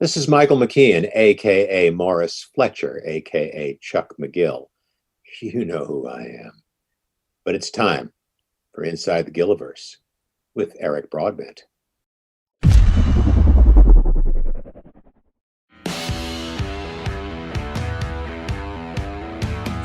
This is Michael McKeon, a.k.a. Morris Fletcher, a.k.a. Chuck McGill. You know who I am. But it's time for Inside the Gilliverse with Eric Broadbent.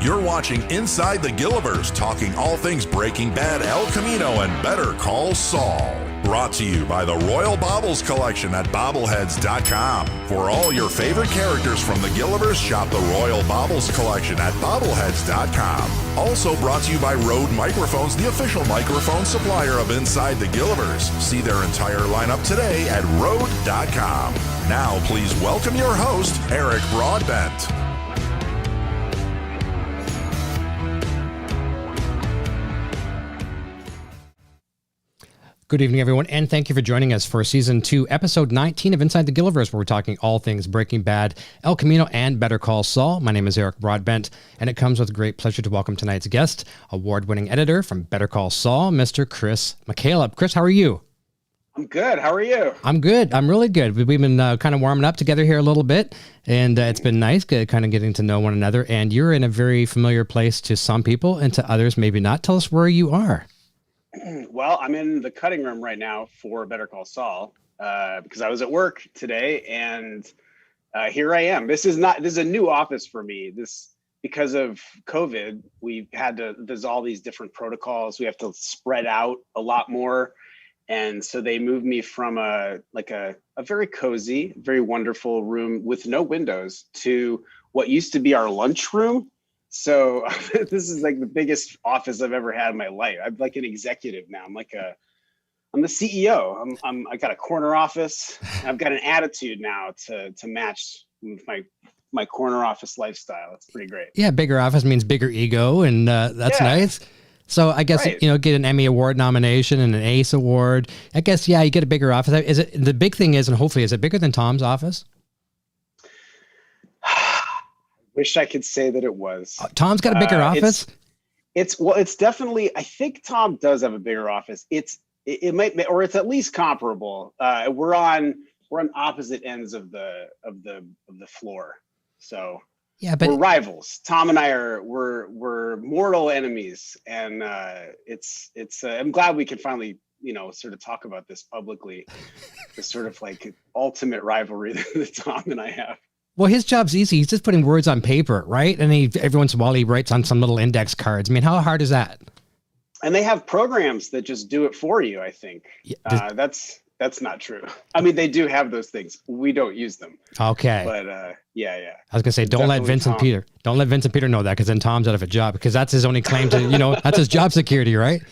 You're watching Inside the Gilliverse, talking all things Breaking Bad, El Camino, and Better Call Saul. Brought to you by the Royal Baubles Collection at bobbleheads.com. For all your favorite characters from the Gilliverse, shop the Royal Baubles Collection at bobbleheads.com. Also brought to you by Rode Microphones, the official microphone supplier of Inside the Gilliverse. See their entire lineup today at rode.com. Now please welcome your host, Eric Broadbent. Good evening, everyone, and thank you for joining us for Season 2, Episode 19 of Inside the Gilliverse, where we're talking all things Breaking Bad, El Camino, and Better Call Saul. My name is Eric Broadbent, and it comes with great pleasure to welcome tonight's guest, award-winning editor from Better Call Saul, Mr. Chris McCaleb. Chris, how are you? I'm good. How are you? I'm good. I'm really good. We've been kind of warming up together here a little bit, and it's been nice kind of getting to know one another, and you're in a very familiar place to some people, and to others maybe not. Tell us where you are. Well, I'm in the cutting room right now for Better Call Saul because I was at work today, and here I am. This is a new office for me. Because of COVID, there's all these different protocols. We have to spread out a lot more. And so they moved me from a very cozy, very wonderful room with no windows to what used to be our lunch room. So this is like the biggest office I've ever had in my life. I'm like an executive now. I'm the CEO. I got a corner office. I've got an attitude now to match with my corner office lifestyle. It's pretty great. Yeah, bigger office means bigger ego, and that's nice. So I guess, right. Get an Emmy Award nomination and an ACE Award. I guess, you get a bigger office. The big thing is, and hopefully, is it bigger than Tom's office? Wish I could say that it was. Tom's got a bigger office? It's definitely, I think Tom does have a bigger office. It might, or it's at least comparable. We're on opposite ends of the floor. So yeah, but we're rivals. Tom and I we're mortal enemies, and I'm glad we can finally sort of talk about this publicly. The sort of like ultimate rivalry that Tom and I have. Well, his job's easy. He's just putting words on paper, right? And every once in a while he writes on some little index cards. I mean, how hard is that? And they have programs that just do it for you, I think. Yeah, that's not true. I mean, they do have those things. We don't use them. Okay. But yeah. I was gonna say, don't let Vince and Peter know that, because then Tom's out of a job, because that's his only claim to, that's his job security, right?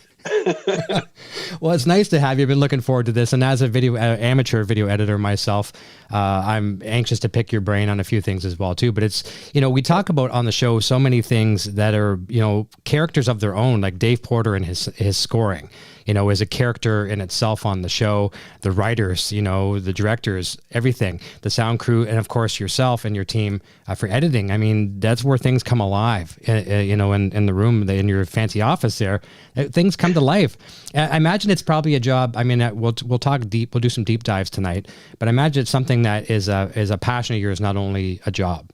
Well, it's nice to have you. I've been looking forward to this, and as a amateur video editor myself, I'm anxious to pick your brain on a few things as well too. But it's, we talk about on the show so many things that are, characters of their own, like Dave Porter and his scoring, is a character in itself on the show. The writers, the directors, everything, the sound crew, and of course yourself and your team for editing. I mean, that's where things come alive, in the room, in your fancy office there. Things come to life. I imagine it's probably a job. I mean, we'll talk deep. We'll do some deep dives tonight. But I imagine it's something that is a passion of yours, not only a job.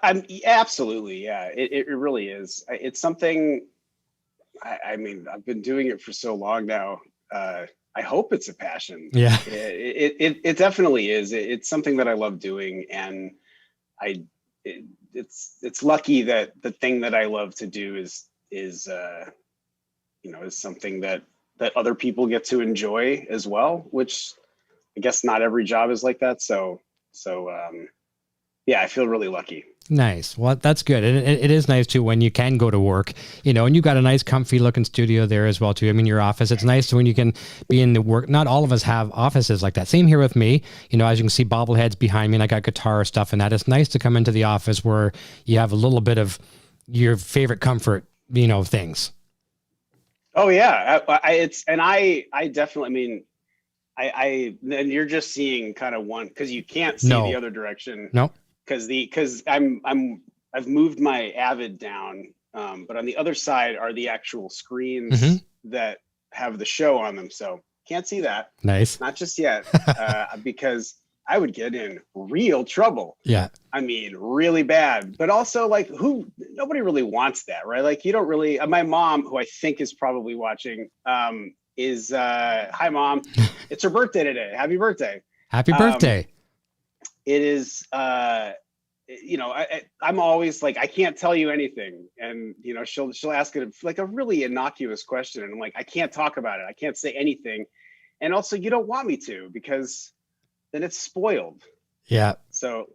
Absolutely, yeah. It really is. It's something. I mean, I've been doing it for so long now. I hope it's a passion. Yeah, it definitely is. It's something that I love doing, and it's lucky that the thing that I love to do is something that other people get to enjoy as well, which I guess not every job is like that. So yeah, I feel really lucky. Nice. Well, that's good. And it is nice too when you can go to work, and you got a nice comfy looking studio there as well too. I mean, your office, it's nice when you can be in the work. Not all of us have offices like that. Same here with me, as you can see bobbleheads behind me, and I got guitar stuff and that. It's nice to come into the office where you have a little bit of your favorite comfort, things. Oh yeah. I definitely, I mean, and you're just seeing kind of one, cause you can't see the other direction. No. Because I've moved my Avid down, but on the other side are the actual screens that have the show on them. So can't see that. Nice. Not just yet, because I would get in real trouble. Yeah. I mean, really bad. But also, like, nobody really wants that, right? Like, you don't really. My mom, who I think is probably watching, is hi, Mom. It's her birthday today. Happy birthday. Happy birthday. It is. I'm always like, I can't tell you anything, and she'll ask it like a really innocuous question, and I'm like, I can't talk about it. I can't say anything, and also you don't want me to, because then it's spoiled. Yeah. So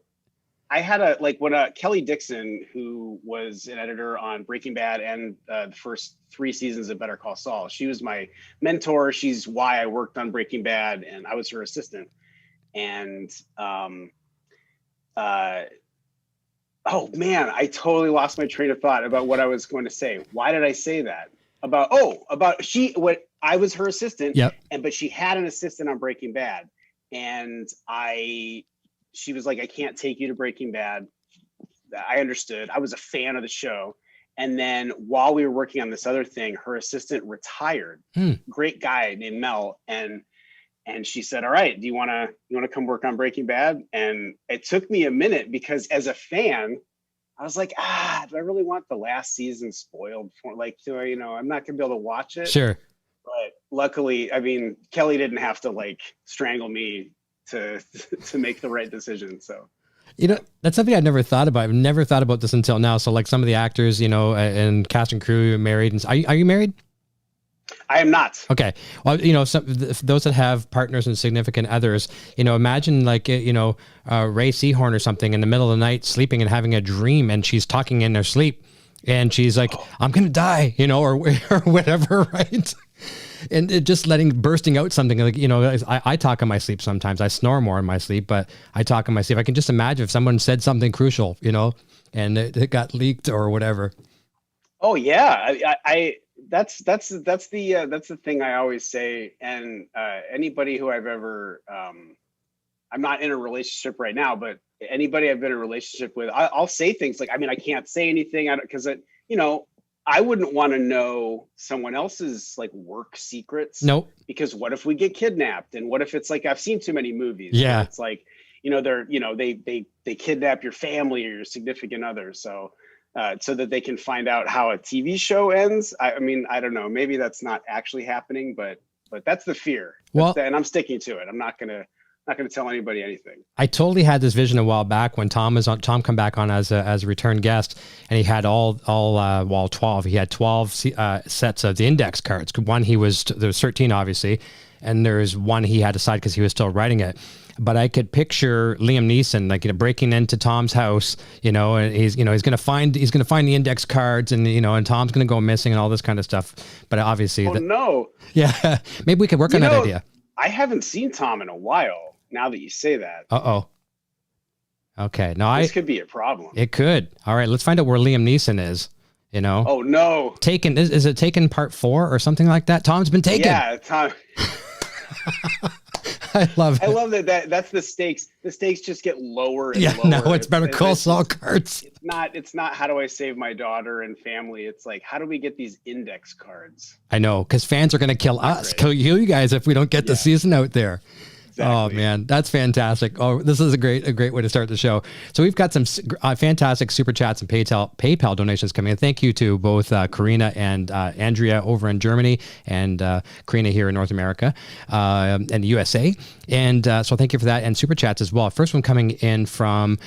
I had when Kelly Dixon, who was an editor on Breaking Bad and the first 3 seasons of Better Call Saul, she was my mentor. She's why I worked on Breaking Bad, and I was her assistant. And oh man, I totally lost my train of thought about what I was going to say. Why did I say that? I was her assistant. Yep. But she had an assistant on Breaking Bad, and she was like, I can't take you to Breaking Bad. I understood. I was a fan of the show. And then while we were working on this other thing, her assistant retired. Great guy named Mel. And she said, all right, do you want to come work on Breaking Bad? And it took me a minute, because as a fan, I was like, do I really want the last season spoiled? I'm not going to be able to watch it. Sure. But luckily, I mean, Kelly didn't have to like strangle me to make the right decision. So, that's something I've never thought about. I've never thought about this until now. So like some of the actors, and cast and crew are married. And are you married? I am not. Okay. Well, those that have partners and significant others, imagine like, Ray Seahorn or something in the middle of the night sleeping and having a dream, and she's talking in her sleep, and she's like, I'm going to die, or whatever. Right. And it just bursting out something like, I talk in my sleep sometimes. I snore more in my sleep, but I talk in my sleep. I can just imagine if someone said something crucial, and it got leaked or whatever. Oh yeah. That's the thing I always say. And anybody who I've ever, I'm not in a relationship right now, but anybody I've been in a relationship with, I'll say things like, I can't say anything because I wouldn't want to know someone else's like work secrets. Nope. Because what if we get kidnapped? And what if it's like, I've seen too many movies. Yeah. It's like, they kidnap your family or your significant other. So that they can find out how a TV show ends. I don't know. Maybe that's not actually happening, but that's the fear. And I'm sticking to it. I'm not gonna tell anybody anything. I totally had this vision a while back when Tom come back on as a return guest, and he had all 12. He had 12 sets of the index cards. One there was 13 obviously, and there's one he had aside because he was still writing it. But I could picture Liam Neeson breaking into Tom's house, and he's going to find the index cards, and and Tom's going to go missing and all this kind of stuff. But obviously, no, yeah, maybe we could work on that idea. I haven't seen Tom in a while. Now that you say that, okay, this could be a problem. It could. All right, let's find out where Liam Neeson is. Oh no, Taken is it Taken Part 4 or something like that? Tom's been taken. Yeah, Tom. I love that. That's the stakes. The stakes just get lower and lower. No, it's Better Call Saul cards. It's not how do I save my daughter and family? It's like, how do we get these index cards? I know, because fans are going to kill us, kill you guys if we don't get the season out there. Exactly. Oh man, that's fantastic. Oh, this is a great way to start the show. So we've got some fantastic super chats and PayPal donations coming in. Thank you to both Karina and Andrea over in Germany, and Karina here in North America and the USA. And so thank you for that, and super chats as well. First one coming in from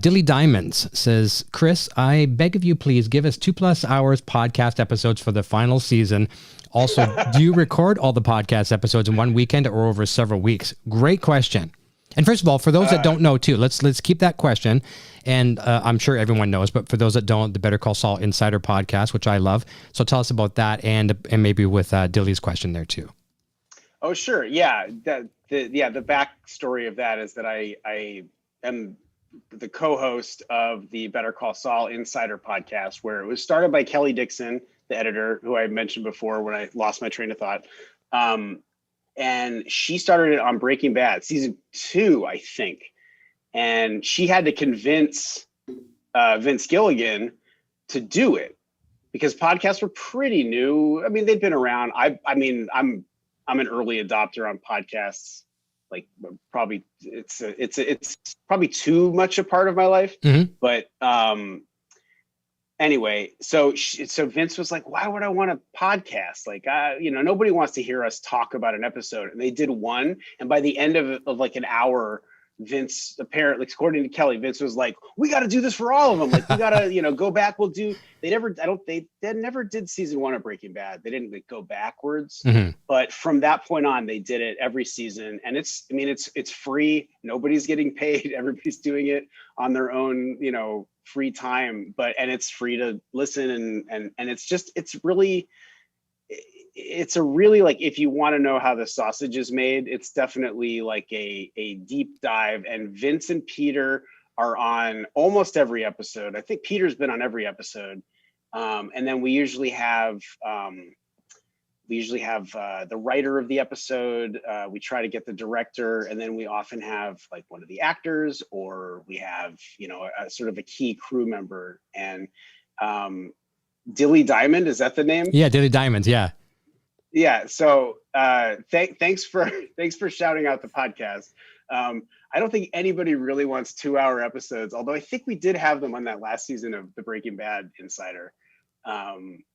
Dilly Diamonds says, Chris, I beg of you, please give us 2+ hours podcast episodes for the final season. Also, do you record all the podcast episodes in one weekend or over several weeks? Great question. And first of all, for those that don't know too, let's keep that question. And I'm sure everyone knows, but for those that don't, the Better Call Saul Insider podcast, which I love. So tell us about that, and maybe with Dilly's question there too. Oh, sure. Yeah. The backstory of that is that I am the co-host of the Better Call Saul Insider podcast, where it was started by Kelly Dixon, the editor, who I mentioned before when I lost my train of thought. And she started it on Breaking Bad, season 2, I think. And she had to convince Vince Gilligan to do it because podcasts were pretty new. I mean, they'd been around. I'm an early adopter on podcasts. like probably it's probably too much a part of my life. But anyway, so Vince was like, why would I want a podcast? Like, nobody wants to hear us talk about an episode. And they did one. And by the end of like an hour, Vince, apparently, according to Kelly, Vince was like, we got to do this for all of them. Like, we got to, go back. They never did season 1 of Breaking Bad. They didn't go backwards. But from that point on, they did it every season. And it's free. Nobody's getting paid. Everybody's doing it on their own, free time, and it's free to listen. And it's a really like, if you want to know how the sausage is made, it's definitely like a deep dive. And Vince and Peter are on almost every episode. I think Peter's been on every episode. And then we usually have the writer of the episode. We try to get the director, and then we often have like one of the actors, or we have, a sort of a key crew member. And Dilly Diamond, is that the name? Yeah, Dilly Diamonds. Yeah. Yeah. So thanks for shouting out the podcast. I don't think anybody really wants 2-hour episodes, although I think we did have them on that last season of the Breaking Bad Insider.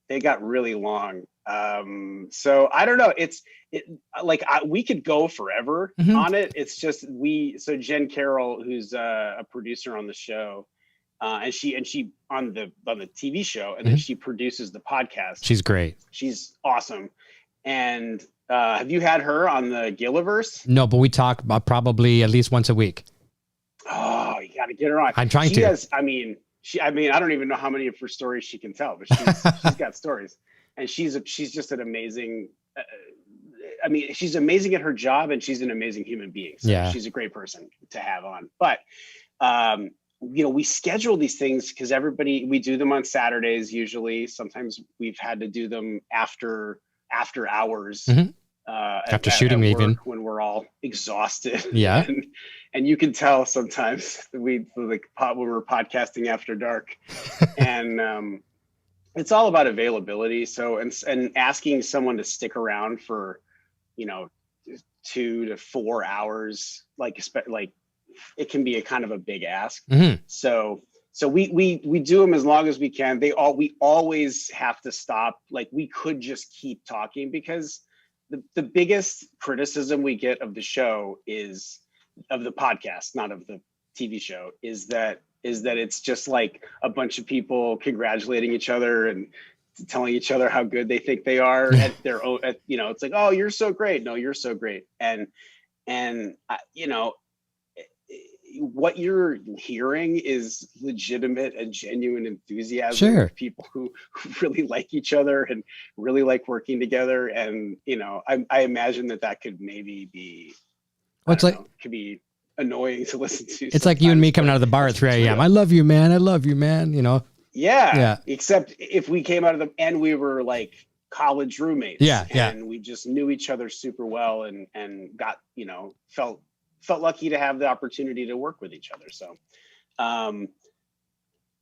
They got really long. So I don't know. We could go forever on it. It's just so Jen Carroll, who's a producer on the show, and she on the TV show, and then she produces the podcast. She's great. She's awesome. And have you had her on the Gilliverse? No, but we talk about probably at least once a week. Oh, you got to get her on. I'm trying to. I don't even know how many of her stories she can tell, but she's got stories, and she's just an amazing. She's amazing at her job, and she's an amazing human being. So she's a great person to have on. But we schedule these things because we do them on Saturdays usually. Sometimes we've had to do them after hours. After shooting, even when we're all exhausted. Yeah. And you can tell sometimes when we're podcasting after dark. And it's all about availability. So and asking someone to stick around for 2 to 4 hours, like it can be a kind of a big ask. So we do them as long as we can. We always have to stop. Like, we could just keep talking, because the biggest criticism we get of the show of the podcast, not of the TV show, is that it's just like a bunch of people congratulating each other and telling each other how good they think they are at their own, it's like, oh, you're so great. No, you're so great. And what you're hearing is legitimate and genuine enthusiasm of people who really like each other and really like working together. And, I imagine that could maybe be, could be annoying to listen to. It's like you and me coming out of the bar at 3 a.m. I love you, man. I love you, man. Yeah. Except if we came out of and we were like college roommates. And we just knew each other super well and got, felt lucky to have the opportunity to work with each other. So,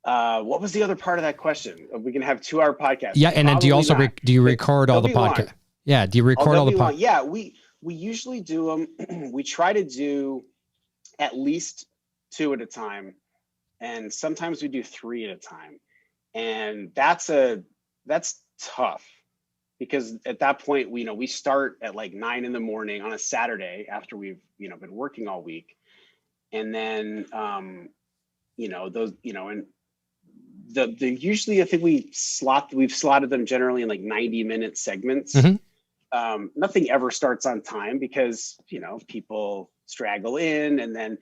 what was the other part of that question? We can have 2-hour podcasts. Yeah. And then do you also, do you record all the podcasts? Yeah. Do you record all the podcasts? Yeah. We usually do them. We try to do at least 2 at a time. And sometimes we do 3 at a time. And that's tough. Because at that point, we start at like 9 a.m. on a Saturday after we've, been working all week. And then, and usually I think we've slotted them generally in like 90-minute segments. Nothing ever starts on time because, people straggle in and then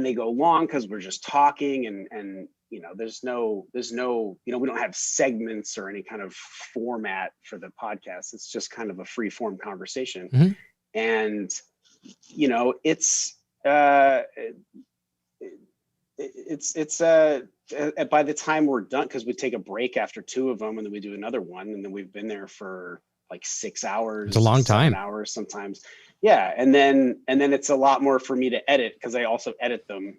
they go long because we're just talking and there's no, we don't have segments or any kind of format for the podcast. It's just kind of a free form conversation. And, it's by the time we're done, because we take a break after 2 of them and then we do another one. And then we've been there for like 6 hours. It's a long time. 7 hours sometimes. Yeah. And then it's a lot more for me to edit, because I also edit them,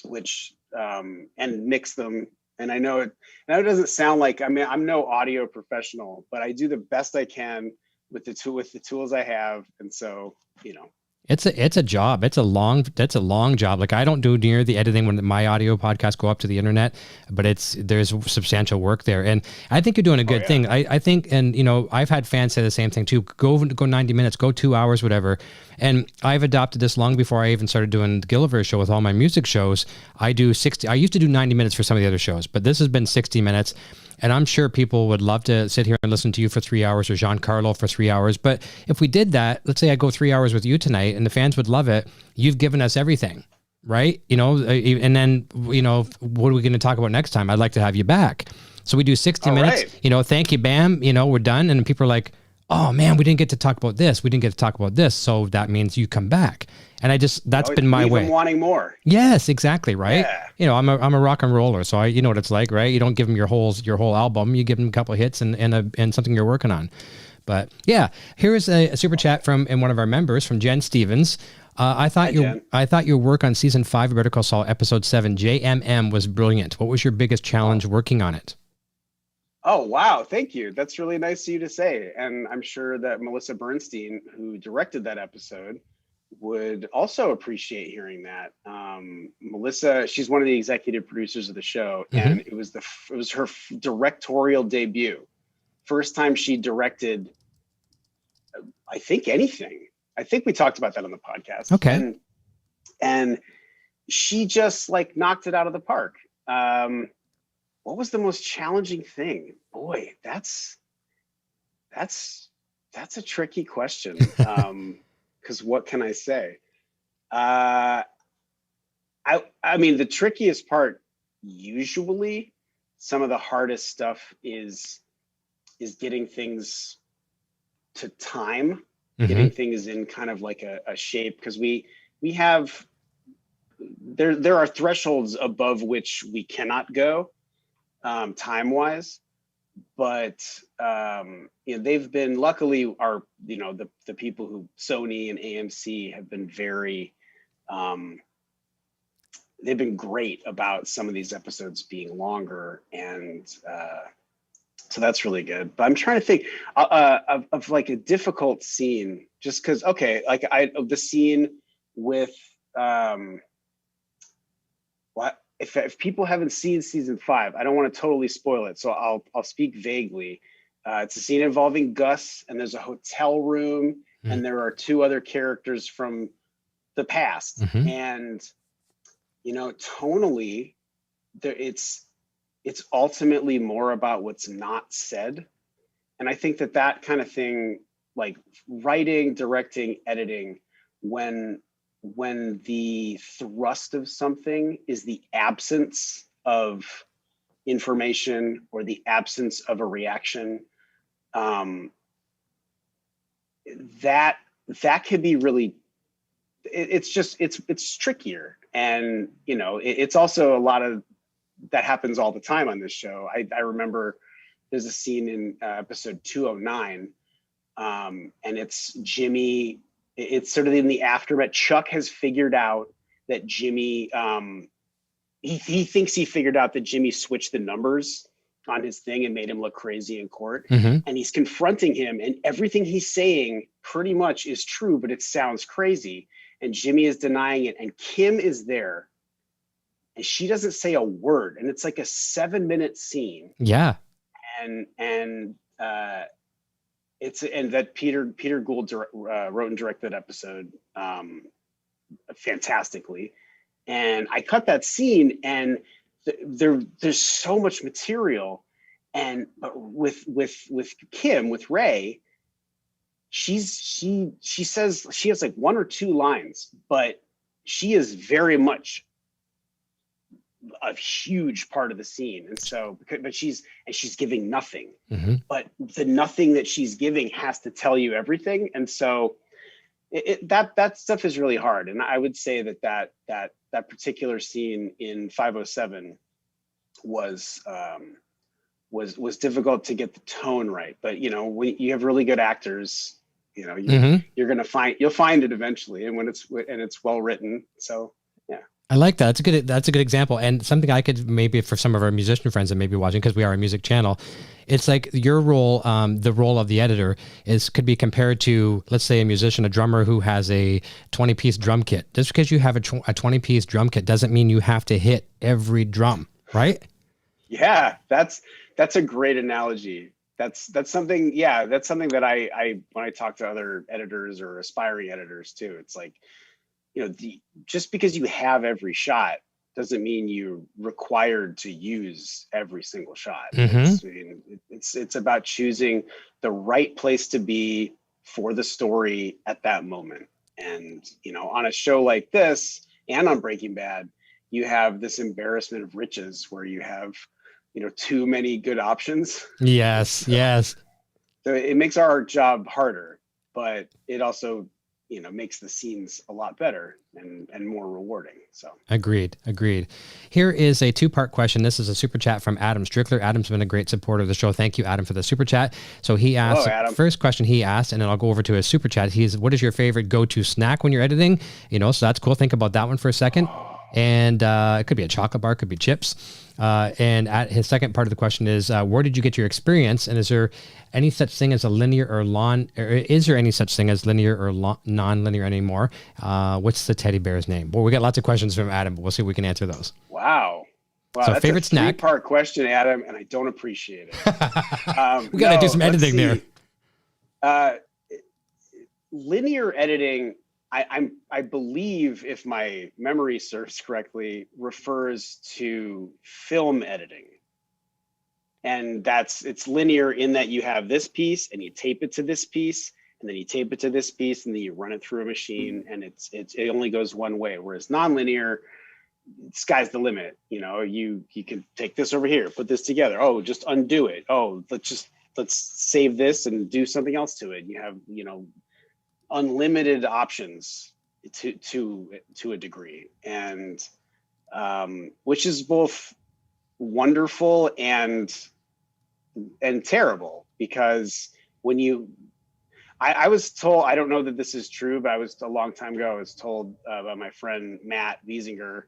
which, and mix them. And I know it doesn't sound like, I'm no audio professional, but I do the best I can with the tools I have. And so, It's a job. That's a long job. Like I don't do near the editing when my audio podcasts go up to the internet, but there's substantial work there. And I think you're doing a good thing. I think, and you know, I've had fans say the same thing too. Go 90 minutes, go 2 hours, whatever. And I've adopted this long before I even started doing the Gilliverse show with all my music shows. I do 60. I used to do 90 minutes for some of the other shows, but this has been 60 minutes. And I'm sure people would love to sit here and listen to you for 3 hours or Giancarlo for 3 hours. But if we did that, let's say I go 3 hours with you tonight and the fans would love it. You've given us everything, right? You know, and then, you know, what are we going to talk about next time? I'd like to have you back. So we do 60 minutes, you know, thank you, bam, you know, we're done. And people are like, oh man, we didn't get to talk about this. We didn't get to talk about this. So that means you come back. And that's been my way. Wanting more. Yes, exactly. Right. Yeah. You know, I'm a rock and roller. So you know what it's like, right? You don't give them your whole album. You give them a couple of hits and something you're working on. But yeah, here is a super chat from one of our members, from Jen Stevens. I thought your work on season 5 of Better Call Saul, episode 7, JMM, was brilliant. What was your biggest challenge working on it? Oh, wow. Thank you. That's really nice of you to say. And I'm sure that Melissa Bernstein, who directed that episode, would also appreciate hearing that. Melissa, she's one of the executive producers of the show, and it was her directorial debut. First time she directed, I think, anything. I think we talked about that on the podcast. Okay. And she just like knocked it out of the park. What was the most challenging thing? Boy, that's a tricky question. Because what can I say? I mean, the trickiest part, usually, some of the hardest stuff is getting things to time, getting things in kind of like a shape, because we have there are thresholds above which we cannot go time wise. But you know, they've been, luckily, the people who, Sony and AMC, have been very they've been great about some of these episodes being longer, and so that's really good. But I'm trying to think of like a difficult scene, just because, okay, like the scene with if people haven't seen season 5, I don't want to totally spoil it, so I'll speak vaguely. It's a scene involving Gus, and there's a hotel room, and there are 2 other characters from the past, and you know, tonally, it's ultimately more about what's not said, and I think that kind of thing, like writing, directing, editing, when the thrust of something is the absence of information or the absence of a reaction, that can be really, it's trickier. And, you know, it's also a lot of that happens all the time on this show. I remember there's a scene in episode 209, and it's Jimmy. It's sort of in the aftermath. Chuck has figured out that Jimmy, he thinks he figured out that Jimmy switched the numbers on his thing and made him look crazy in court. And he's confronting him, and everything he's saying pretty much is true, but it sounds crazy. And Jimmy is denying it. And Kim is there, and she doesn't say a word. And it's like a 7-minute scene. Yeah. And that Peter Gould wrote and directed that episode fantastically. And I cut that scene, and there's so much material. And but with Kim, with Ray, she says she has like 1 or 2 lines, but she is very much a huge part of the scene. And so, but she's giving nothing, but the nothing that she's giving has to tell you everything. And so that stuff is really hard. And I would say that particular scene in 507 was difficult to get the tone right. But, you know, when you have really good actors, you know, you'll find it eventually. And when it's well written. So, yeah. I like that. That's a good example. And something I could maybe for some of our musician friends that may be watching, because we are a music channel, it's like your role, the role of the editor could be compared to, let's say, a musician, a drummer who has a 20-piece drum kit. Just because you have a 20-piece drum kit doesn't mean you have to hit every drum, right? Yeah, that's a great analogy. That's something. Yeah, that's something that I when I talk to other editors or aspiring editors too, it's like, just because you have every shot doesn't mean you're required to use every single shot. It's about choosing the right place to be for the story at that moment. And, on a show like this and on Breaking Bad, you have this embarrassment of riches where you have, too many good options. Yes. So it makes our job harder, but it also makes the scenes a lot better and more rewarding. So agreed. Here is a 2-part question. This is a super chat from Adam Strickler. Adam's been a great supporter of the show. Thank you, Adam, for the super chat. So he asked, first question he asked, and then I'll go over to his super chat. What is your favorite go-to snack when you're editing? So that's cool. Think about that one for a second. And it could be a chocolate bar, could be chips. And at his second part of the question is, where did you get your experience? And is there any such thing as a linear or is there any such thing as linear or non-linear anymore? What's the teddy bear's name? Well, we got lots of questions from Adam, but we'll see if we can answer those. Wow, so that's favorite a snack? 3-part question, Adam, and I don't appreciate it. We got to do some editing there. Linear editing, I believe, if my memory serves correctly, refers to film editing. And it's linear in that you have this piece and you tape it to this piece, and then you tape it to this piece, and then you run it through a machine, and it only goes one way. Whereas nonlinear, sky's the limit. You can take this over here, put this together. Oh, just undo it. Oh, let's save this and do something else to it. You have, unlimited options to a degree, and which is both wonderful and terrible, because when I was told, I don't know that this is true, but a long time ago, I was told by my friend Matt Wiesinger,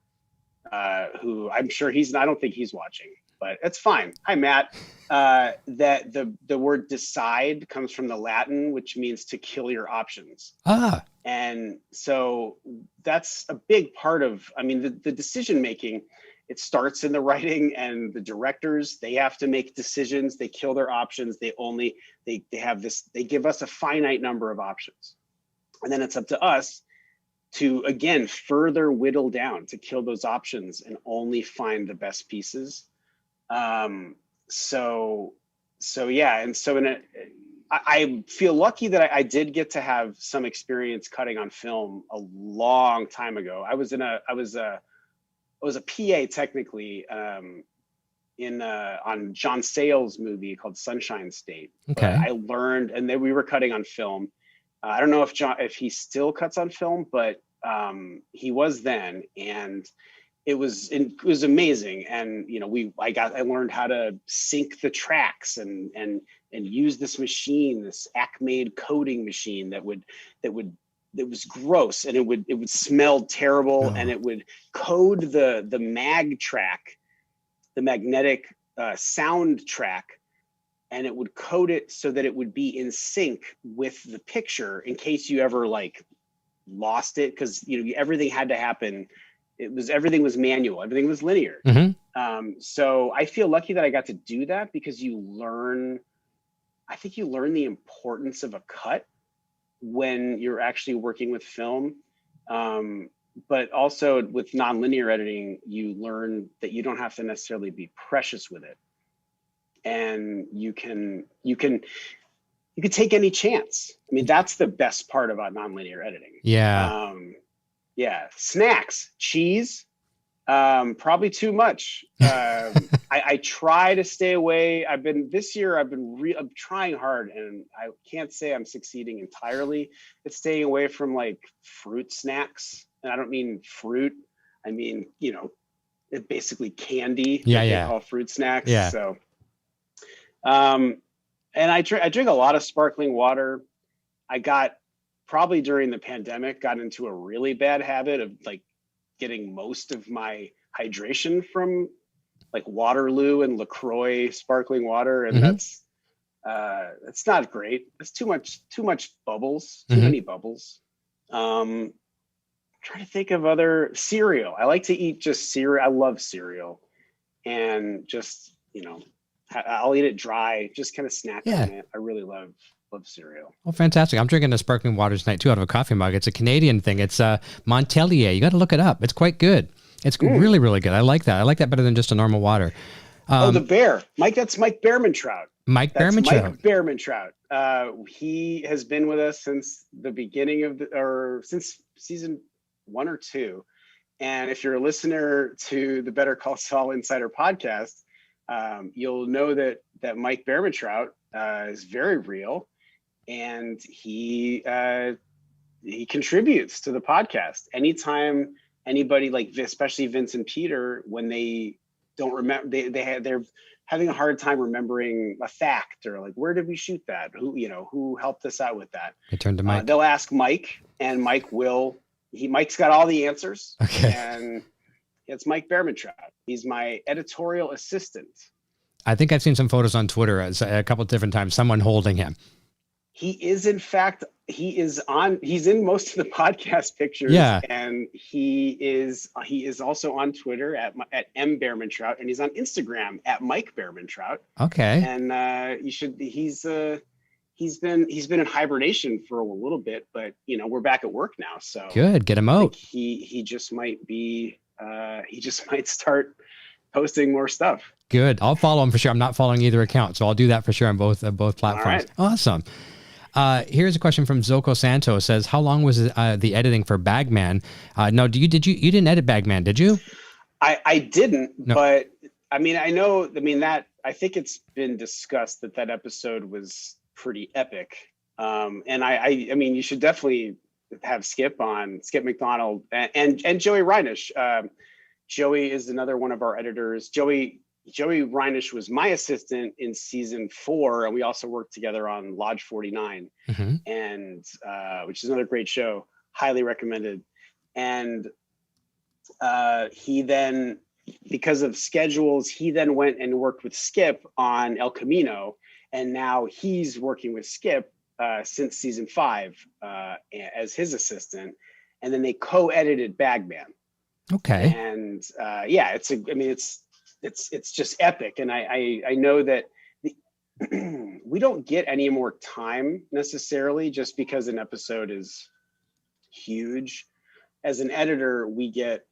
who I'm sure I don't think he's watching, but it's fine. Hi, Matt. That the word decide comes from the Latin, which means to kill your options. And so that's a big part of, the decision making. It starts in the writing, and the directors, they have to make decisions. They kill their options. They give us a finite number of options. And then it's up to us to, again, further whittle down, to kill those options and only find the best pieces. So yeah. And so I feel lucky that I did get to have some experience cutting on film a long time ago. I was a PA technically on John Sayles' movie called Sunshine State. Okay. I learned, and then we were cutting on film. I don't know if he still cuts on film, but he was then, and it was amazing. And I learned how to sync the tracks and use this machine, this Acme coding machine that was gross, and it would smell terrible, and it would code the mag track, the magnetic sound track, and it would code it so that it would be in sync with the picture in case you ever lost it, because everything had to happen. Everything was manual, everything was linear. Mm-hmm. So I feel lucky that I got to do that, because I think you learn the importance of a cut when you're actually working with film. But also with nonlinear editing, you learn that you don't have to necessarily be precious with it. And you can take any chance. That's the best part about nonlinear editing. Yeah. Yeah. Snacks, cheese, probably too much. I try to stay away. This year I'm trying hard, and I can't say I'm succeeding entirely. It's staying away from fruit snacks. And I don't mean fruit. I mean, it's basically candy. Yeah. They call fruit snacks. Yeah. So, and I drink a lot of sparkling water. I got, probably during the pandemic, got into a really bad habit of getting most of my hydration from like Waterloo and LaCroix sparkling water, and that's not great. It's too much bubbles, too many bubbles. Trying to think of other cereal. I like to eat just cereal. I love cereal, and just, I'll eat it dry, just kind of snack on it. I really love cereal. Well, fantastic. I'm drinking a sparkling water tonight too out of a coffee mug. It's a Canadian thing. It's Montelier. You got to look it up. It's quite good. It's really, really good. I like that. I like that better than just a normal water. The bear. Mike, that's Mike Behrman-Trout. Mike Behrman-Trout. He has been with us since the beginning since season 1 or 2. And if you're a listener to the Better Call Saul Insider podcast, you'll know that Mike Behrman-Trout is very real, and he contributes to the podcast. Anytime anybody, like especially Vince and Peter, when they don't remember, they're having a hard time remembering a fact, or like, where did we shoot that? Who helped us out with that? I turned to Mike. They'll ask Mike, and Mike's got all the answers. Okay. And it's Mike Behrman-Trout. He's my editorial assistant. I think I've seen some photos on Twitter a couple of different times, someone holding him. He is, in fact, he's in most of the podcast pictures. Yeah. And he is also on Twitter at M Behrman-Trout, and he's on Instagram at Mike Behrman-Trout. Okay. And he's been in hibernation for a little bit, but we're back at work now. So good. Get him out. He just might start posting more stuff. Good. I'll follow him for sure. I'm not following either account, so I'll do that for sure on both platforms. Right. Awesome. Here's a question from Zoko Santos. Says, how long was the editing for Bagman? No, you didn't edit Bagman, did you? I didn't, no. But I think it's been discussed that episode was pretty epic. And I mean, you should definitely have Skip McDonald and Joey Reinisch. Joey is another one of our editors. Joey Reinisch was my assistant in season 4, and we also worked together on Lodge 49, and which is another great show, highly recommended. And he then, because of schedules, he then went and worked with Skip on El Camino, and now he's working with Skip since season 5 as his assistant, and then they co-edited Bagman. Okay. And it's just epic. And I know that we don't get any more time necessarily just because an episode is huge. As an editor, we get,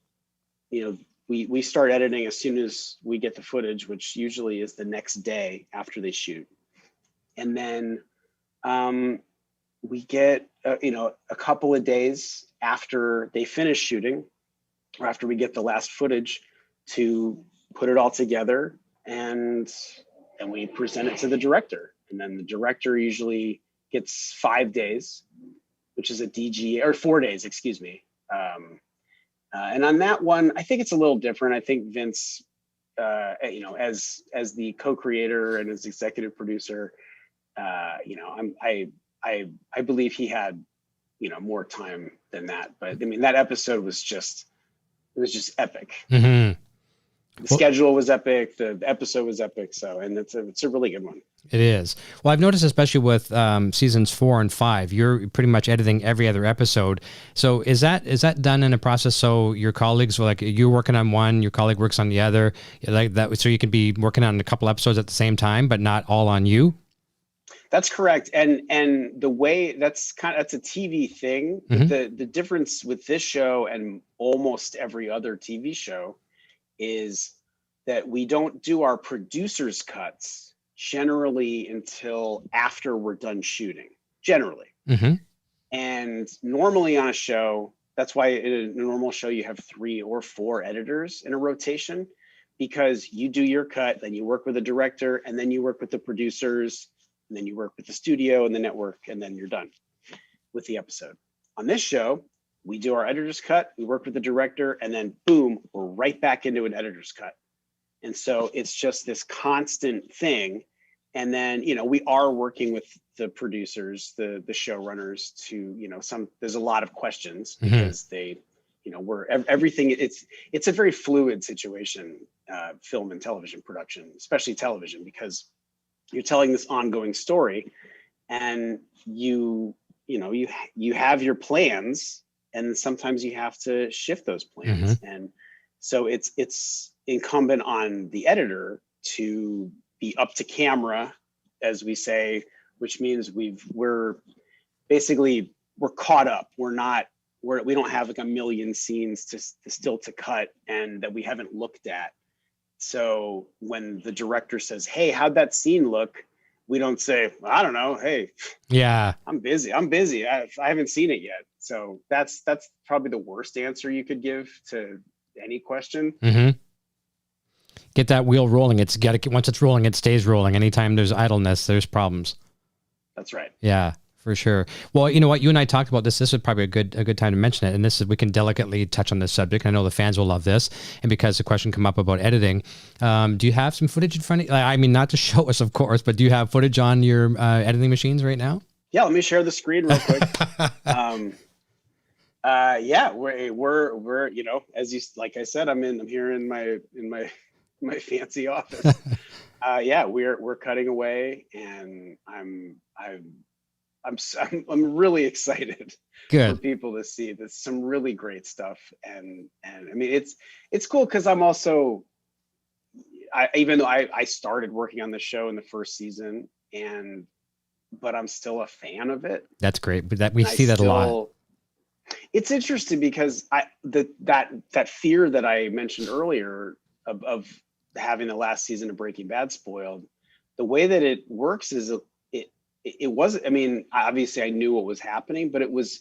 we start editing as soon as we get the footage, which usually is the next day after they shoot. And then we get, a couple of days after they finish shooting, or after we get the last footage, to put it all together, and we present it to the director. And then the director usually gets 5 days, which is a DGA, or 4 days, excuse me. And on that one, I think it's a little different. I think Vince, as the co-creator and as executive producer, I believe he had, more time than that. But I mean, that episode was just epic. Mm-hmm. The schedule was epic. The episode was epic. So, and it's a really good one. It is. Well, I've noticed, especially with seasons 4 and 5, you're pretty much editing every other episode. So is that done in a process? So your colleagues, like, you're working on one, your colleague works on the other, like that, so you can be working on a couple episodes at the same time, but not all on you? That's correct. And the way that's a TV thing. Mm-hmm. The difference with this show and almost every other TV show is that we don't do our producers' cuts generally until after we're done shooting, generally. Mm-hmm. And normally on a show, that's why in a normal show you have 3 or 4 editors in a rotation, because you do your cut, then you work with the director, and then you work with the producers, and then you work with the studio and the network, and then you're done with the episode. On this show, we do our editor's cut, we work with the director, and then boom, we're right back into an editor's cut. And so it's just this constant thing. And then, we are working with the producers, the showrunners to, there's a lot of questions because they where everything, it's a very fluid situation, film and television production, especially television, because you're telling this ongoing story, and you have your plans, and sometimes you have to shift those plans. And so it's incumbent on the editor to be up to camera, as we say, which means we're caught up. We don't have like a million scenes still to cut and that we haven't looked at. So when the director says, "Hey, how'd that scene look?" we don't say, "I don't know. Hey, yeah, I'm busy. I haven't seen it yet." So that's probably the worst answer you could give to any question. Get that wheel rolling. Once it's rolling, it stays rolling. Anytime there's idleness, there's problems. That's right. Yeah, for sure. Well, you know what? You and I talked about this. This is probably a good time to mention it. And we can delicately touch on this subject. I know the fans will love this. And because the question come up about editing, do you have some footage in front of you? I mean, not to show us, of course, but do you have footage on your editing machines right now? Yeah, let me share the screen real quick. Yeah, we're as you, like I said, I'm here in my fancy office. Yeah, we're cutting away, and I'm really excited for people to see. There's some really great stuff, and I mean it's cool because I'm also, even though I started working on the show in the first season, but I'm still a fan of it. That's great, but we see that a lot. It's interesting because that fear that I mentioned earlier of having the last season of Breaking Bad spoiled, the way that it works is it wasn't, I mean, obviously I knew what was happening, but it was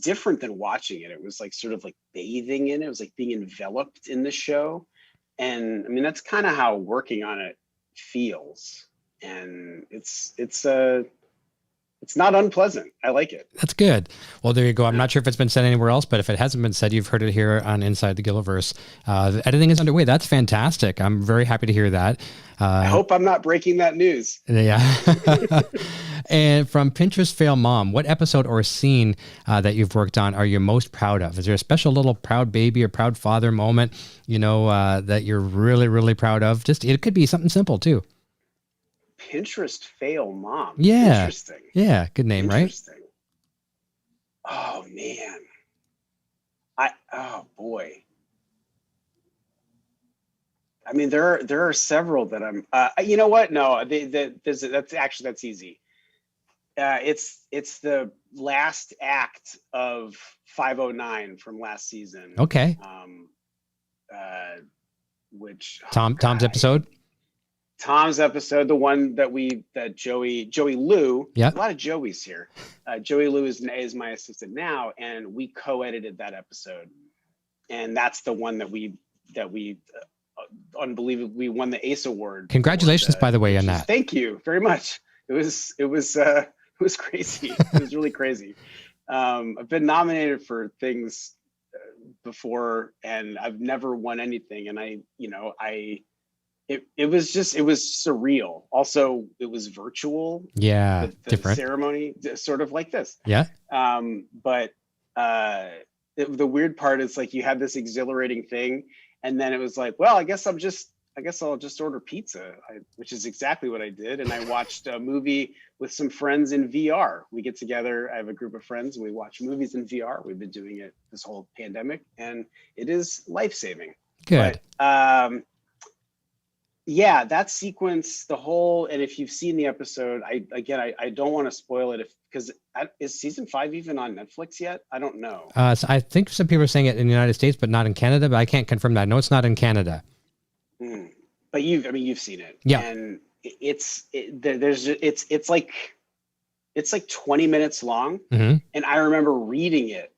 different than watching it. It was like sort of like bathing in it. It was like being enveloped in the show. And I mean, that's kind of how working on it feels. And it's not unpleasant. I like it. That's good. Well, there you go. I'm not sure if it's been said anywhere else, but if it hasn't been said, you've heard it here on Inside the Gilliverse. The editing is underway. That's fantastic. I'm very happy to hear that. I hope I'm not breaking that news. Yeah. And from Pinterest Fail Mom, what episode or scene that you've worked on are you most proud of? Is there a special little proud baby or proud father moment, that you're really, really proud of? It could be something simple too. Pinterest Fail Mom. Yeah. Interesting. Yeah. Good name, right? Oh man. Oh boy. I mean, there are several that I'm, you know what? No, that's easy. It's the last act of 509 from last season. Okay. Which Tom's episode. Tom's episode, the one that Joey Lou, yeah, a lot of Joeys here. Joey Lou is my assistant now, and we co-edited that episode, and that's the one that we unbelievably won the ACE Award. Congratulations, by the way, on that. Thank you very much. It was crazy. It was really crazy. I've been nominated for things before, and I've never won anything, and it was surreal. Also, it was virtual. Yeah, the different ceremony, sort of like this. Yeah. But the weird part is like you have this exhilarating thing, and then it was like, well, I guess I'll just order pizza, which is exactly what I did. And I watched a movie with some friends in VR. We get together. I have a group of friends, and we watch movies in VR. We've been doing it this whole pandemic, and it is life-saving. Good. But, yeah, that sequence, and if you've seen the episode, I don't want to spoil it because is season 5 even on Netflix yet? I don't know. So I think some people are saying it in the United States, but not in Canada. But I can't confirm that. No, it's not in Canada. But you've seen it. Yeah. And it's like 20 minutes long. Mm-hmm. And I remember reading it,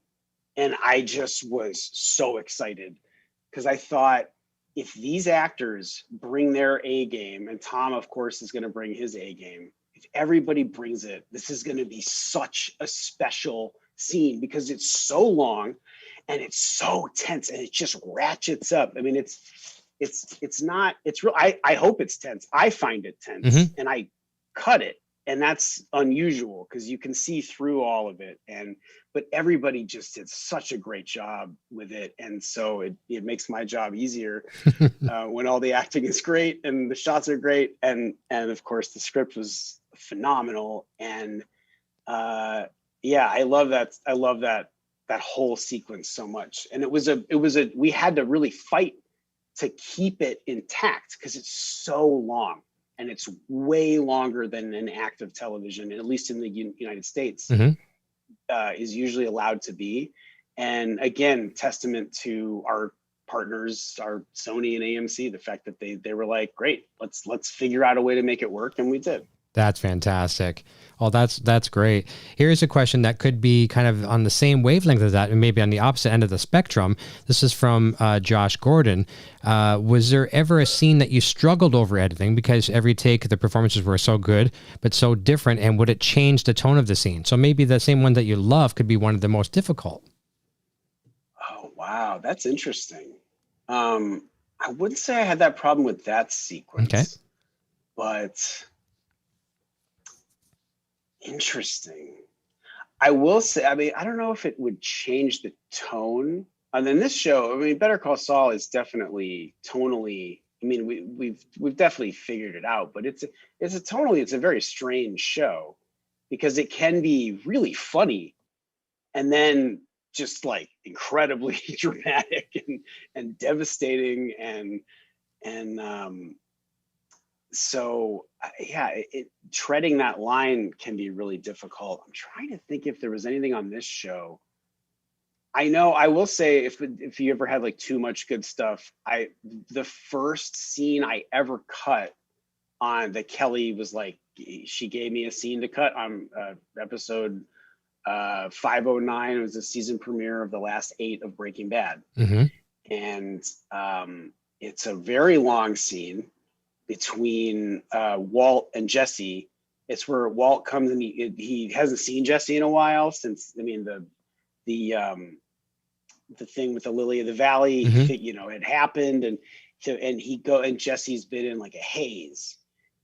and I just was so excited because I thought, if these actors bring their A game, and Tom, of course, is going to bring his A game, if everybody brings it, this is going to be such a special scene because it's so long and it's so tense and it just ratchets up. I mean, it's real. I hope it's tense. I find it tense, and I cut it, and that's unusual because you can see through all of it. But everybody just did such a great job with it. And so it makes my job easier when all the acting is great and the shots are great. And of course the script was phenomenal. And yeah, I love that whole sequence so much. And we had to really fight to keep it intact because it's so long, and it's way longer than an act of television, at least in the United States, is usually allowed to be. And again, testament to our partners, our Sony and AMC, the fact that they were like, great, let's figure out a way to make it work, and we did. That's fantastic. Oh, that's great. Here's a question that could be kind of on the same wavelength as that, and maybe on the opposite end of the spectrum. This is from Josh Gordon. Was there ever a scene that you struggled over editing because every take the performances were so good, but so different, and would it change the tone of the scene? So maybe the same one that you love could be one of the most difficult. Oh, wow. That's interesting. I wouldn't say I had that problem with that sequence. Okay. But interesting. I will say, I mean, I don't know if it would change the tone. And then this show, I mean, Better Call Saul is definitely tonally, I mean, we've definitely figured it out, but it's a very strange show because it can be really funny and then just like incredibly dramatic and devastating and so yeah, treading that line can be really difficult. I'm trying to think if there was anything on this show. I know I will say if you ever had like too much good stuff, the first scene I ever cut on that Kelly was like, she gave me a scene to cut on episode 509. It was the season premiere of the last 8 of Breaking Bad. And it's a very long scene between Walt and Jesse. It's where Walt comes and he hasn't seen Jesse in a while since, I mean, the thing with the Lily of the Valley, you know, had happened, and Jesse's been in like a haze,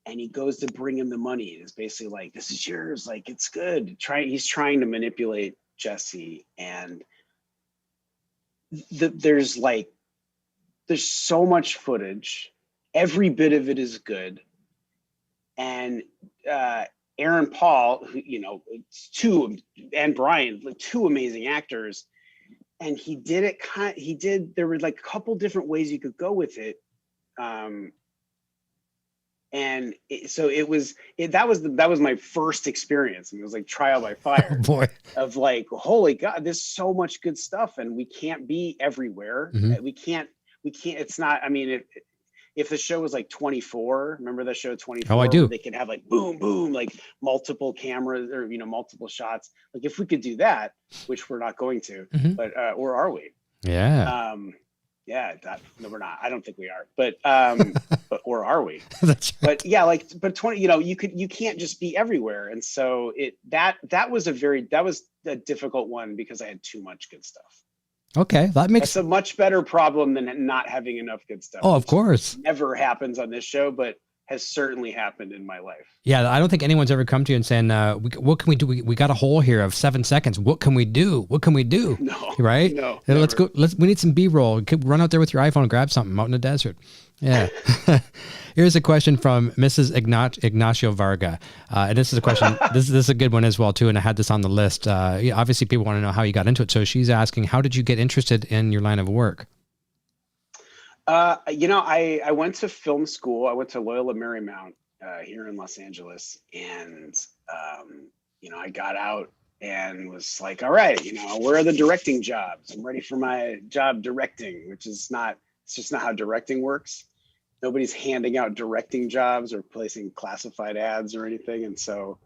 and he goes to bring him the money. And it's basically like, this is yours, like it's good. He's trying to manipulate Jesse, and there's so much footage. Every bit of it is good. And Aaron Paul, who, you know, and Brian, like two amazing actors. And he did it there were like a couple different ways you could go with it. That was my first experience. And it was like trial by fire. Oh boy. Of like, holy God, there's so much good stuff and we can't be everywhere. We can't, it's not, I mean, if the show was like 24, remember the show 24? Oh, I do. They could have like boom, boom, like multiple cameras or, you know, multiple shots. Like if we could do that, which we're not going to, but, or are we? Yeah. No, we're not. I don't think we are, but or are we? That's right. But yeah, but 20, you know, you can't just be everywhere. And so that was a difficult one because I had too much good stuff. Okay, that's a much better problem than not having enough good stuff. Oh, of course. Never happens on this show, but has certainly happened in my life. Yeah, I don't think anyone's ever come to you and saying, what can we do? We got a hole here of 7 seconds. What can we do? What can we do? No. Right? No. Let's go. We need some B-roll. Run out there with your iPhone and grab something out in the desert. Yeah. Here's a question from Mrs. Ignacio Varga. And this is a question, this is a good one as well, too. And I had this on the list. Obviously, people want to know how you got into it. So she's asking, how did you get interested in your line of work? You know, I went to film school. I went to Loyola Marymount here in Los Angeles. And, you know, I got out and was like, all right, you know, where are the directing jobs? I'm ready for my job directing, which is it's just not how directing works. Nobody's handing out directing jobs or placing classified ads or anything. And so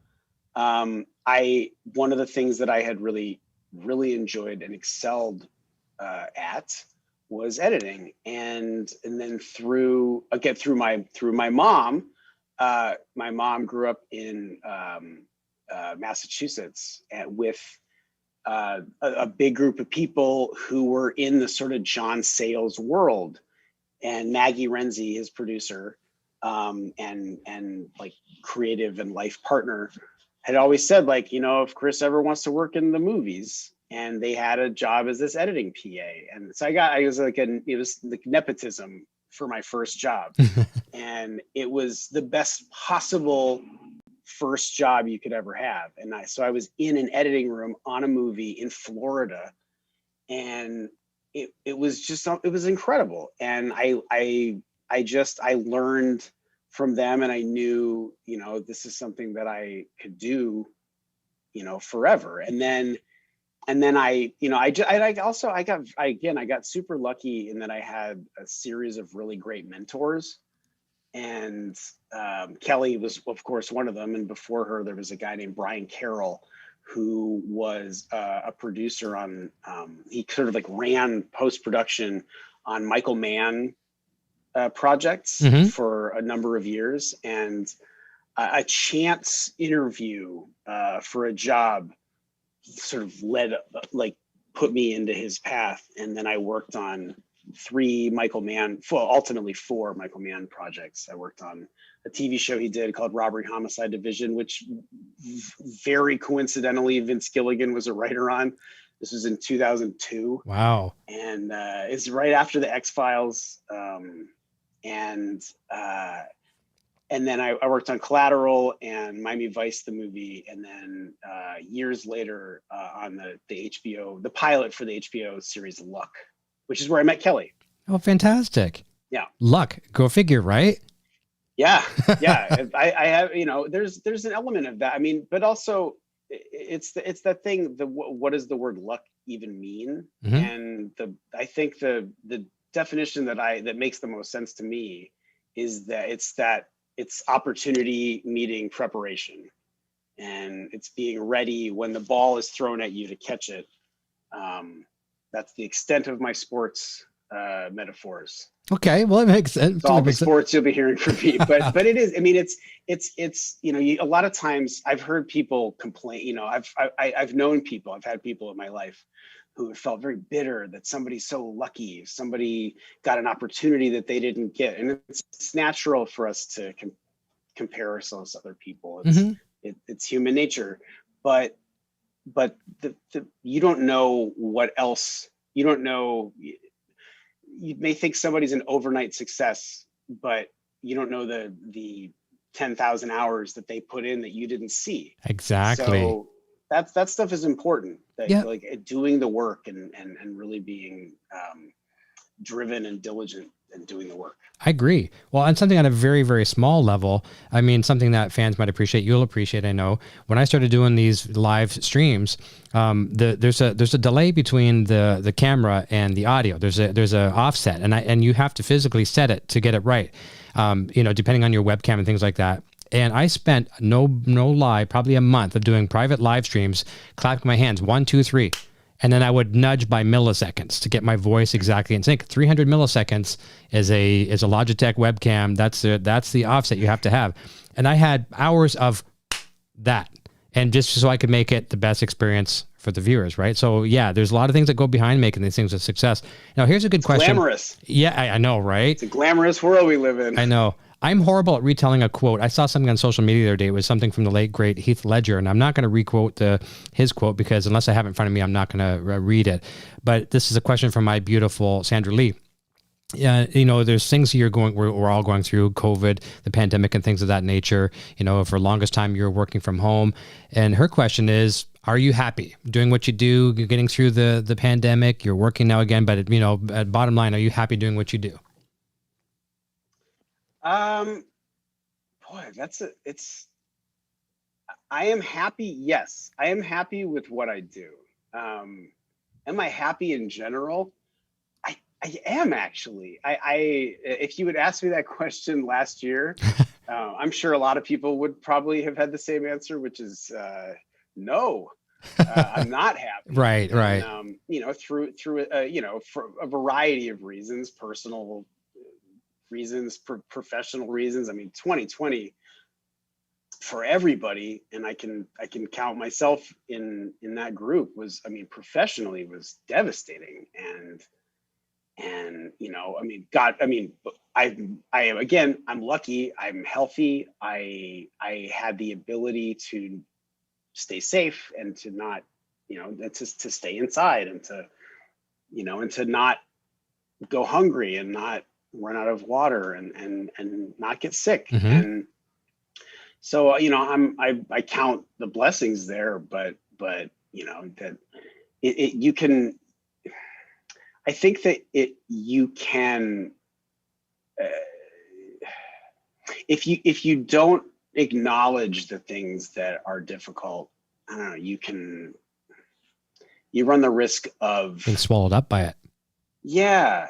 one of the things that I had really, really enjoyed and excelled at was editing. And then through my mom grew up in Massachusetts with a big group of people who were in the sort of John Sayles world. And Maggie Renzi, his producer, and like creative and life partner, had always said, like, you know, if Chris ever wants to work in the movies, and they had a job as this editing PA. And so it was like nepotism for my first job. And it was the best possible first job you could ever have. And so I was in an editing room on a movie in Florida, and it was incredible. And I learned from them, and I knew, you know, this is something that I could do, you know, forever. And then I got super lucky in that I had a series of really great mentors. And Kelly was, of course, one of them. And before her, there was a guy named Brian Carroll, who was a producer on, he sort of like ran post-production on Michael Mann projects for a number of years. And a chance interview for a job sort of put me into his path. And then I worked on ultimately four Michael Mann projects. I worked on a TV show he did called Robbery Homicide Division, which very coincidentally, Vince Gilligan was a writer on. This was in 2002. Wow. And it's right after the X-Files. And then I worked on Collateral and Miami Vice, the movie. And then years later on the HBO, the pilot for the HBO series Luck, which is where I met Kelly. Oh, fantastic. Yeah. Luck, go figure, right? Yeah. Yeah. I have, you know, there's an element of that. I mean, but also it's that thing, what does the word luck even mean? And I think the definition that makes the most sense to me is that it's opportunity meeting preparation, and it's being ready when the ball is thrown at you to catch it. That's the extent of my sports metaphors. Okay, well, it makes sense. All the sports you'll be hearing from me, but it is. I mean, it's you know, a lot of times I've heard people complain. You know, I've known people. I've had people in my life who have felt very bitter that somebody's so lucky, somebody got an opportunity that they didn't get, and it's natural for us to compare ourselves to other people. It's human nature, but you don't know what else. You don't know. You may think somebody's an overnight success, but you don't know the 10,000 hours that they put in that you didn't see. Exactly. So that stuff is important. Like doing the work and really being driven and diligent and doing the work. I agree. Well, and something on a very, very small level, I mean, something that fans might appreciate, you'll appreciate, I know. When I started doing these live streams, there's a delay between the camera and the audio. There's a offset, and you have to physically set it to get it right. You know, depending on your webcam and things like that. And I spent no lie, probably a month of doing private live streams, clapping my hands, 1, 2, 3. And then I would nudge by milliseconds to get my voice exactly in sync. 300 milliseconds is a Logitech webcam. That's the offset you have to have. And I had hours of that, and just so I could make it the best experience for the viewers, right? So yeah, there's a lot of things that go behind making these things a success. Now here's a good question. Glamorous. Yeah, I know, right? It's a glamorous world we live in. I know. I'm horrible at retelling a quote. I saw something on social media the other day. It was something from the late, great Heath Ledger, and I'm not going to requote his quote because unless I have it in front of me, I'm not going to read it. But this is a question from my beautiful Sandra Lee. Yeah, you know, there's things we're all going through, COVID, the pandemic, and things of that nature. You know, for the longest time, you're working from home. And her question is, are you happy doing what you do? You're getting through the pandemic. You're working now again, but you know, at bottom line, are you happy doing what you do? I am happy. Yes, I am happy with what I do. Am I happy in general? I am actually. If you would ask me that question last year, I'm sure a lot of people would probably have had the same answer, which is no. I'm not happy. Right. And, you know, through you know, for a variety of reasons, personal reasons, professional reasons. I mean, 2020 for everybody, and I can count myself in that group, was, I mean, professionally was devastating, I mean, God, I mean, I am, again, I'm lucky, I'm healthy. I had the ability to stay safe and to not, to stay inside and to not go hungry and not run out of water and not get sick. Mm-hmm. And so, I count the blessings there, but that you can, I think that you can, if you don't acknowledge the things that are difficult, I don't know, you run the risk of being swallowed up by it. Yeah,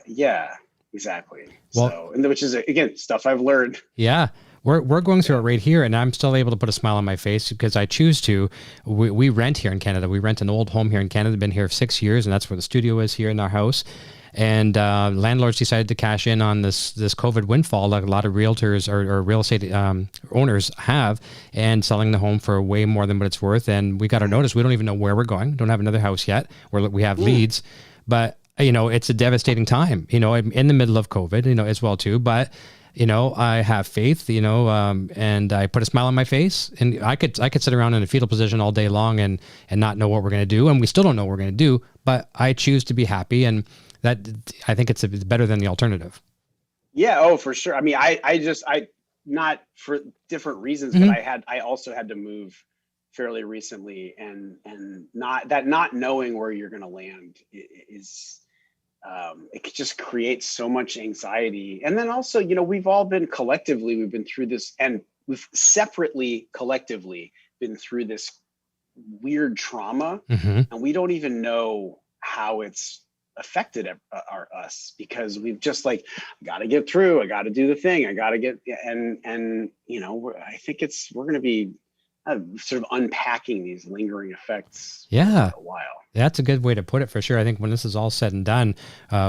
exactly. Well, so, and which is, again, stuff I've learned. Yeah. We're going through it right here, and I'm still able to put a smile on my face because I choose to. We rent here in Canada. We rent an old home here in Canada. Been here for 6 years, and that's where the studio is here in our house. And landlords decided to cash in on this COVID windfall like a lot of realtors or real estate owners have, and selling the home for way more than what it's worth. And we got our notice. We don't even know where we're going. Don't have another house yet. We have leads, but it's a devastating time. I'm in the middle of COVID. As well too, but. I have faith, and I put a smile on my face, and I could sit around in a fetal position all day long and not know what we're going to do. And we still don't know what we're going to do, but I choose to be happy. And that, I think it's better than the alternative. Yeah. Oh, for sure. I mean, I not for different reasons, mm-hmm. but I also had to move fairly recently, and not knowing where you're going to land is, it just creates so much anxiety. And then also, we've been through this, and we've separately, collectively been through this weird trauma, mm-hmm. and we don't even know how it's affected us, because we've just I got to get through, I got to do the thing, I got to get, and I think we're going to be sort of unpacking these lingering effects for a while. That's a good way to put it, for sure. I think when this is all said and done,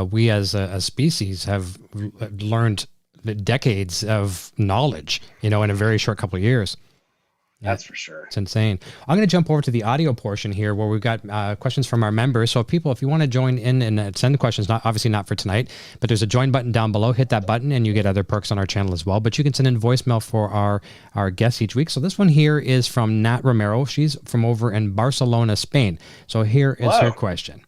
we as a species have learned decades of knowledge, in a very short couple of years. That's for sure. It's insane. I'm going to jump over to the audio portion here where we've got questions from our members. So if you want to join in and send questions, obviously not for tonight, but there's a join button down below. Hit that button and you get other perks on our channel as well. But you can send in voicemail for our guests each week. So this one here is from Nat Romero. She's from over in Barcelona, Spain. So here is her question.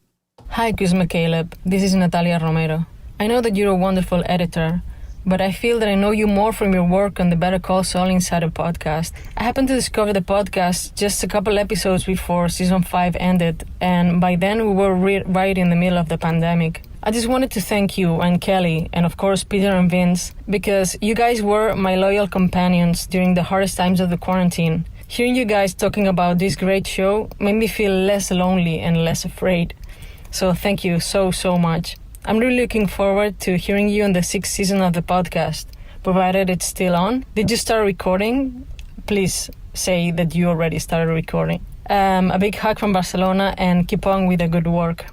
Hi, Chris McCaleb. This is Natalia Romero. I know that you're a wonderful editor, but I feel that I know you more from your work on the Better Call Saul Insider podcast. I happened to discover the podcast just a couple episodes before season 5 ended, and by then we were right in the middle of the pandemic. I just wanted to thank you and Kelly, and of course Peter and Vince, because you guys were my loyal companions during the hardest times of the quarantine. Hearing you guys talking about this great show made me feel less lonely and less afraid. So thank you so much. I'm really looking forward to hearing you in the 6th season of the podcast, provided it's still on. Did you start recording? Please say that you already started recording. A big hug from Barcelona, and keep on with the good work.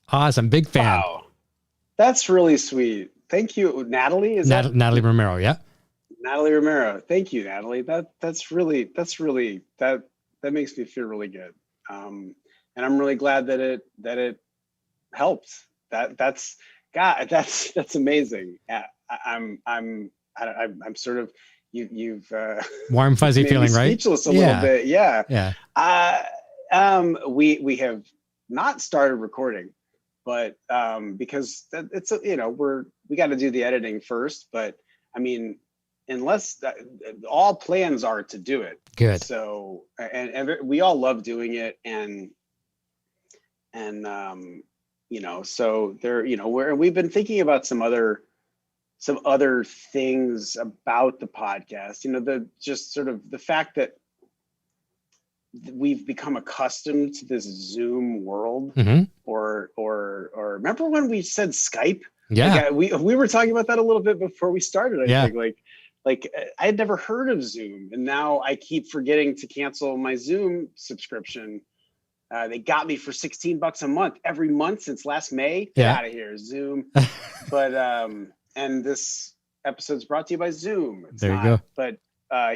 Awesome. Big fan. Wow. That's really sweet. Thank you, Natalie. Natalie Romero, yeah. Natalie Romero. Thank you, Natalie. That makes me feel really good. And I'm really glad that it helped. That's amazing. I'm sort of you've warm fuzzy feeling, right? Speechless a little bit. Yeah. We have not started recording, but because it's we got to do the editing first. But I mean, unless all plans are to do it. Good. So and we all love doing it, and so there, we've been thinking about some other things about the podcast, just sort of the fact that we've become accustomed to this Zoom world, mm-hmm. or remember when we said Skype? Yeah. We were talking about that a little bit before we started. I think like I had never heard of Zoom, and now I keep forgetting to cancel my Zoom subscription. They got me for $16 a month every month since last May. Get out of here, Zoom. But and this episode's brought to you by Zoom. You go. But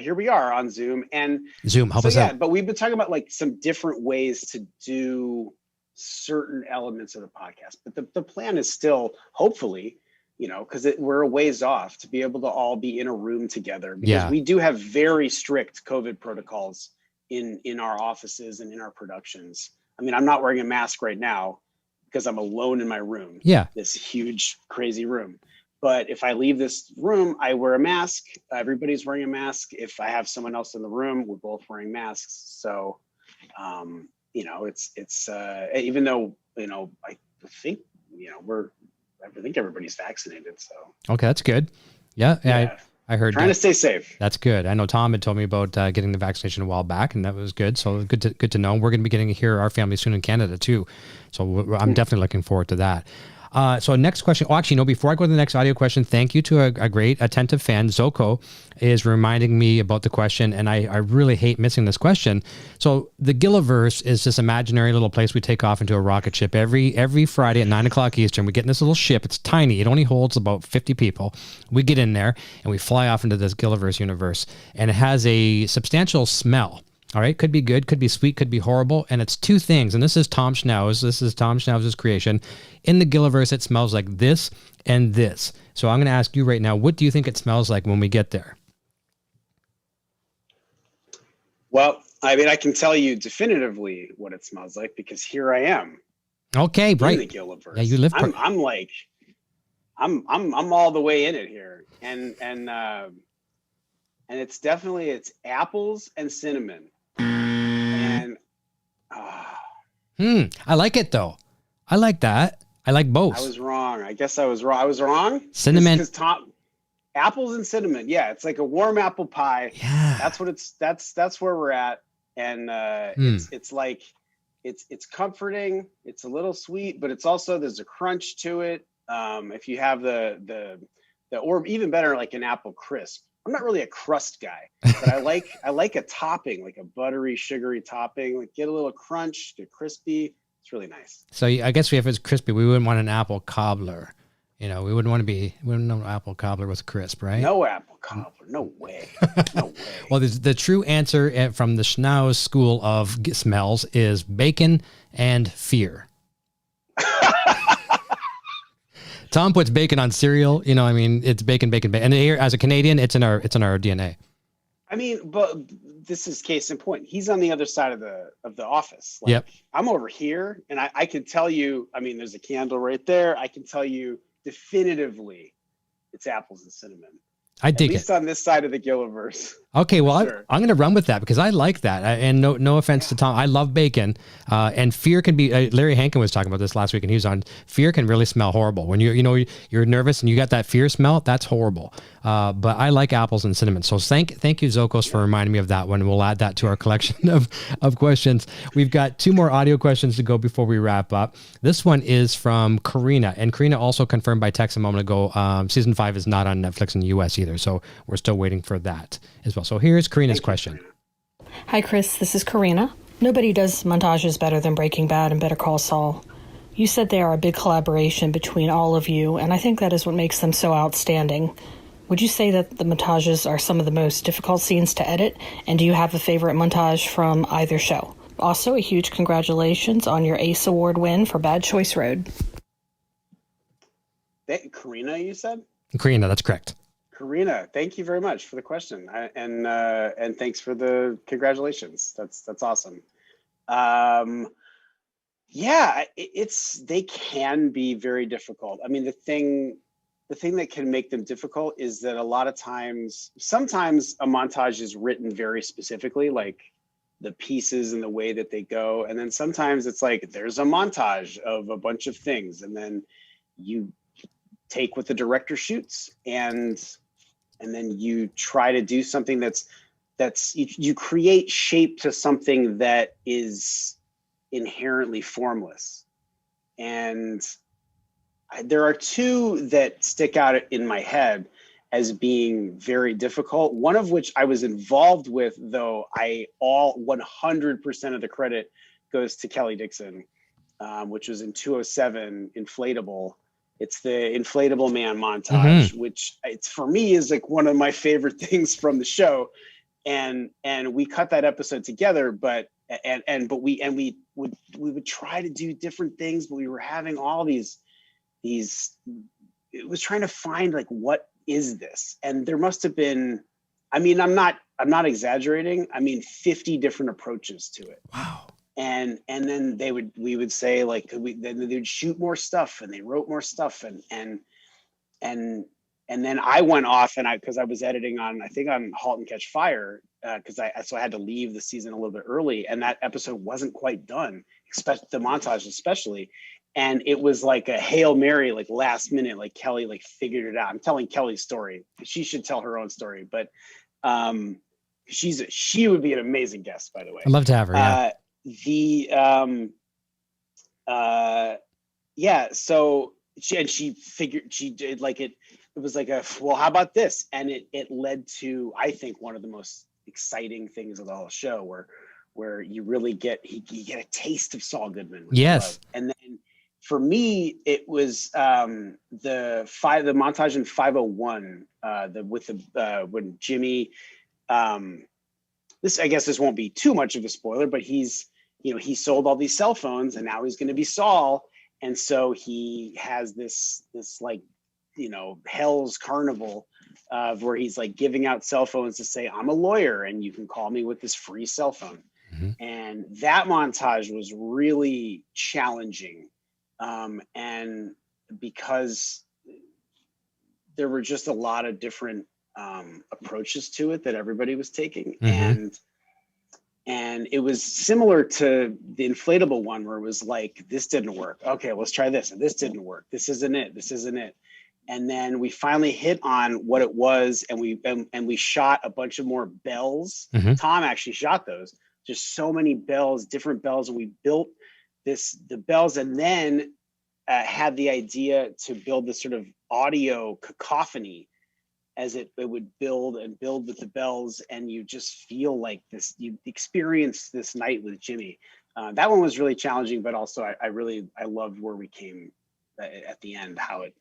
here we are on Zoom, and Zoom help us out. But we've been talking about some different ways to do certain elements of the podcast. But the plan is still, hopefully, because we're a ways off, to be able to all be in a room together, because we do have very strict COVID protocols in our offices and in our productions. I mean, I'm not wearing a mask right now because I'm alone in my room. Yeah. This huge, crazy room. But if I leave this room, I wear a mask. Everybody's wearing a mask. If I have someone else in the room, we're both wearing masks. So, it's even though, I think, I think everybody's vaccinated. So. Okay. That's good. Yeah. I heard trying to stay safe. That's good. I know Tom had told me about getting the vaccination a while back, and that was good. So good to know. We're going to be getting here, our family, soon in Canada too. So I'm definitely looking forward to that. So next question. Oh, actually, no, before I go to the next audio question, thank you to a great attentive fan. Zoko is reminding me about the question, and I really hate missing this question. So the Gilliverse is this imaginary little place we take off into a rocket ship every Friday at 9:00 Eastern. We get in this little ship. It's tiny. It only holds about 50 people. We get in there and we fly off into this Gilliverse universe, and it has a substantial smell. All right. Could be good, could be sweet, could be horrible. And it's two things. And this is Tom Schnauz. This is Tom Schnauz's creation. In the Gilliverse, it smells like this and this. So I'm going to ask you right now, what do you think it smells like when we get there? Well, I mean, I can tell you definitively what it smells like because here I am. Okay, right. In the Gilliverse. Yeah, you live. I'm all the way in it here. And it's definitely, it's apples and cinnamon. And I like it though. I like that. I like both. I was wrong. I guess I was wrong. I was wrong. Cinnamon. Apples and cinnamon. Yeah, it's like a warm apple pie. Yeah. That's what it's. That's where we're at. And it's like it's comforting. It's a little sweet, but it's also, there's a crunch to it. If you have the or even better, like an apple crisp. I'm not really a crust guy, but I like a topping, like a buttery, sugary topping. Like get a little crunch, get crispy. It's really nice. So I guess if it's crispy, we wouldn't want an apple cobbler. We wouldn't want no apple cobbler with crisp, right? No apple cobbler. No way. No way. Well, the true answer from the Schnauz school of smells is bacon and fear. Tom puts bacon on cereal. It's bacon. And here, as a Canadian, it's in our DNA. I mean, but this is case in point. He's on the other side of the office. Yep. I'm over here, and I can tell you. I mean, there's a candle right there. I can tell you definitively, it's apples and cinnamon. I dig it. At least on this side of the Gilliverse. Okay, well, sure. I'm going to run with that because I like that. And no offense to Tom, I love bacon. And fear can be. Larry Hankin was talking about this last week, and he was on. Fear can really smell horrible when you're nervous and you got that fear smell. That's horrible. But I like apples and cinnamon. So thank you, Zokos, for reminding me of that one. We'll add that to our collection of questions. We've got two more audio questions to go before we wrap up. This one is from Karina, and Karina also confirmed by text a moment ago. Season 5 is not on Netflix in the U.S. either, so we're still waiting for that as well. So here's Karina's question. Hi, Chris. This is Karina. Nobody does montages better than Breaking Bad and Better Call Saul. You said they are a big collaboration between all of you, and I think that is what makes them so outstanding. Would you say that the montages are some of the most difficult scenes to edit? And do you have a favorite montage from either show? Also, a huge congratulations on your ACE Award win for Bad Choice Road. Karina, you said? Karina, that's correct. Karina, thank you very much for the question, and thanks for the congratulations. That's awesome. They can be very difficult. I mean, the thing that can make them difficult is that a lot of times, sometimes a montage is written very specifically, like the pieces and the way that they go, and then sometimes it's like there's a montage of a bunch of things, and then you take what the director shoots, and then you try to do something that's you create shape to something that is inherently formless. And there are two that stick out in my head as being very difficult, one of which I was involved with, though 100% of the credit goes to Kelly Dixon, which was in 207 Inflatable. It's the Inflatable Man montage, which for me is like one of my favorite things from the show. and we cut that episode together, but we would try to do different things, but we were having all these, it was trying to find like, what is this? And there must have been, I mean, I'm not exaggerating. I mean, 50 different approaches to it. Wow. And then we would say like, then they would shoot more stuff, and they wrote more stuff, and then I went off, because I was editing on Halt and Catch Fire, so I had to leave the season a little bit early, and that episode wasn't quite done, the montage especially. And it was like a Hail Mary, like last minute, like Kelly like figured it out. I'm telling Kelly's story. She should tell her own story, but she would be an amazing guest, by the way. I'd love to have her. Yeah. So she figured, she did like it was like well, how about this? And it led to, I think, one of the most exciting things of the whole show, where you really get a taste of Saul Goodman. Yes. And then for me, it was the montage in 501, when Jimmy, I guess this won't be too much of a spoiler, but he sold all these cell phones, and now he's going to be Saul. And so he has this like, Hell's Carnival where he's like giving out cell phones to say, I'm a lawyer and you can call me with this free cell phone. Mm-hmm. And that montage was really challenging. And because there were just a lot of different approaches to it that everybody was taking. Mm-hmm. And it was similar to the inflatable one, where it was like, this didn't work. Okay, let's try this. And this didn't work. This isn't it. And then we finally hit on what it was, and we shot a bunch of more bells. Mm-hmm. Tom actually shot those. Just so many bells, different bells, and we built the bells, and then had the idea to build this sort of audio cacophony as it would build with the bells, and you just feel like this, you experience this night with Jimmy. That one was really challenging, but also I loved where we came at the end, how it